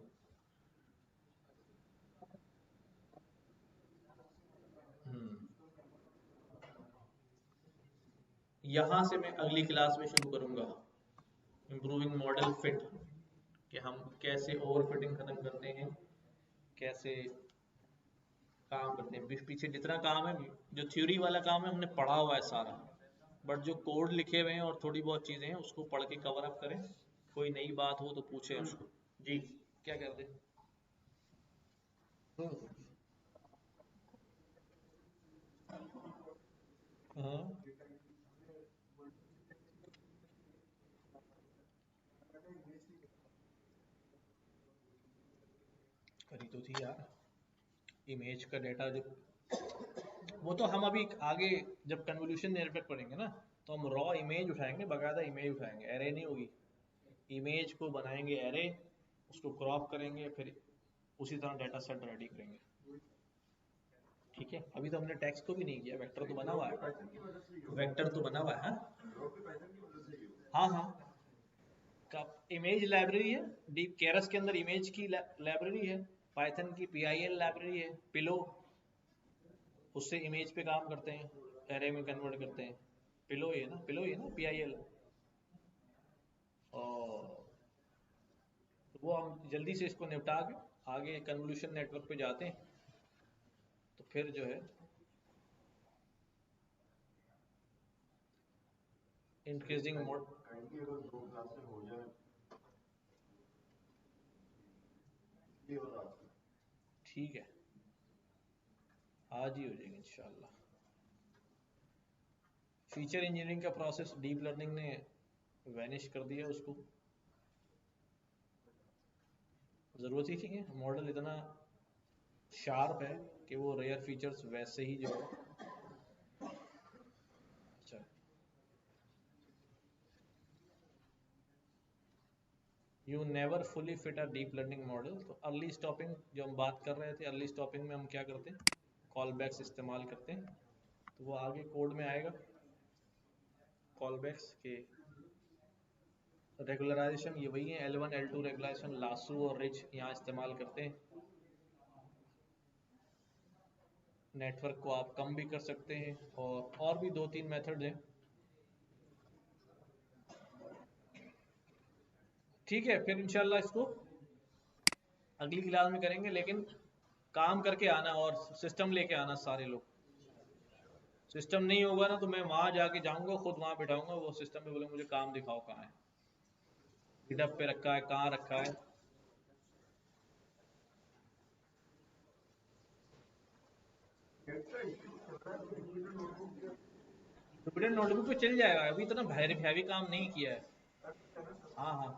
यहाँ से मैं अगली क्लास में शुरू करूँगा इम्प्रूविंग मॉडल फिट, कि हम कैसे ओवर फिटिंग खत्म करते हैं, कैसे काम करते हैं। पीछे जितना काम है, जो थ्योरी वाला काम है हमने पढ़ा हुआ है सारा, बट जो कोड लिखे हुए हैं और थोड़ी बहुत चीज़ें हैं उसको पढ़ के कवर अप करें। कोई नई बात हो तो पूछे उसको। जी, क्या कहते हैं? हम्म, हाँ, करी तो थी यार। इमेज का डाटा जो, वो तो हम अभी आगे जब कन्वोल्यूशन नेटवर्क पढ़ेंगे ना, तो हम रॉ इमेज उठाएंगे, बकायदा इमेज उठाएंगे, एरे नहीं होगी। इमेज को बनाएंगे एरे, उसको क्रॉप करेंगे, फिर उसी तरह डाटा सेट रेडी करेंगे। ठीक है, अभी तो हमने टेक्स्ट को भी नहीं किया, वेक्टर तो बना हुआ है। वेक्टर तो बना हुआ है। हाँ हाँ हाँ। का इमेज लाइब्रेरी है, डीप केरस के अंदर इमेज की लाइब्रेरी है। पाइथन की PIL लाइब्रेरी है, पिलो। उससे इमेज पे काम करते हैं, एरे में कन्वर्ट करते हैं। पिलो ही है ना, पिलो ही है ना, PIL। और तो वो हम जल्दी से इसको निपटा के आगे कन्वोल्यूशन नेटवर्क पे जाते हैं। तो फिर जो है इंक्रीजिंग मोड। काइंडली अगर 2 क्लासें हो जाए ये और आज ठीक है, आज ही हो जाएगी इंशाल्लाह। फीचर इंजीनियरिंग का प्रोसेस डीप लर्निंग ने वैनिश कर दिया उसको, ज़रूरत ही नहीं है। मॉडल इतना शार्प है कि वो रेयर फीचर्स वैसे ही जो है। अच्छा, you never fully fit a deep learning model. तो अर्ली स्टॉपिंग जो हम बात कर रहे थे, अर्ली स्टॉपिंग में हम क्या करते हैं, कॉल बैक्स इस्तेमाल करते हैं। तो वो आगे कोड में आएगा, कॉल बैक्स के रेगुलराइजेशन ये वही है, L1 L2 रेगुलराइजेशन लासू और रिच यहाँ इस्तेमाल करते हैं। नेटवर्क को आप कम भी कर सकते हैं, और भी 2-3 मेथड हैं। ठीक है, फिर इंशाल्लाह इसको अगली क्लास में करेंगे, लेकिन काम करके आना और सिस्टम लेके आना सारे लोग। सिस्टम नहीं होगा ना तो मैं वहां जाके जाऊंगा, खुद वहां बैठाऊंगा, वो सिस्टम पे बोले मुझे काम दिखाओ कहाँ है, गिटहब पे रखा है, कहाँ रखा है। का इश्यू चल रहा है तो जुपिटर नोटबुक के जुपिटर नोटबुक पे चल जाएगा, अभी इतना हैवी काम नहीं किया है। कनेक्ट हाँ हाँ,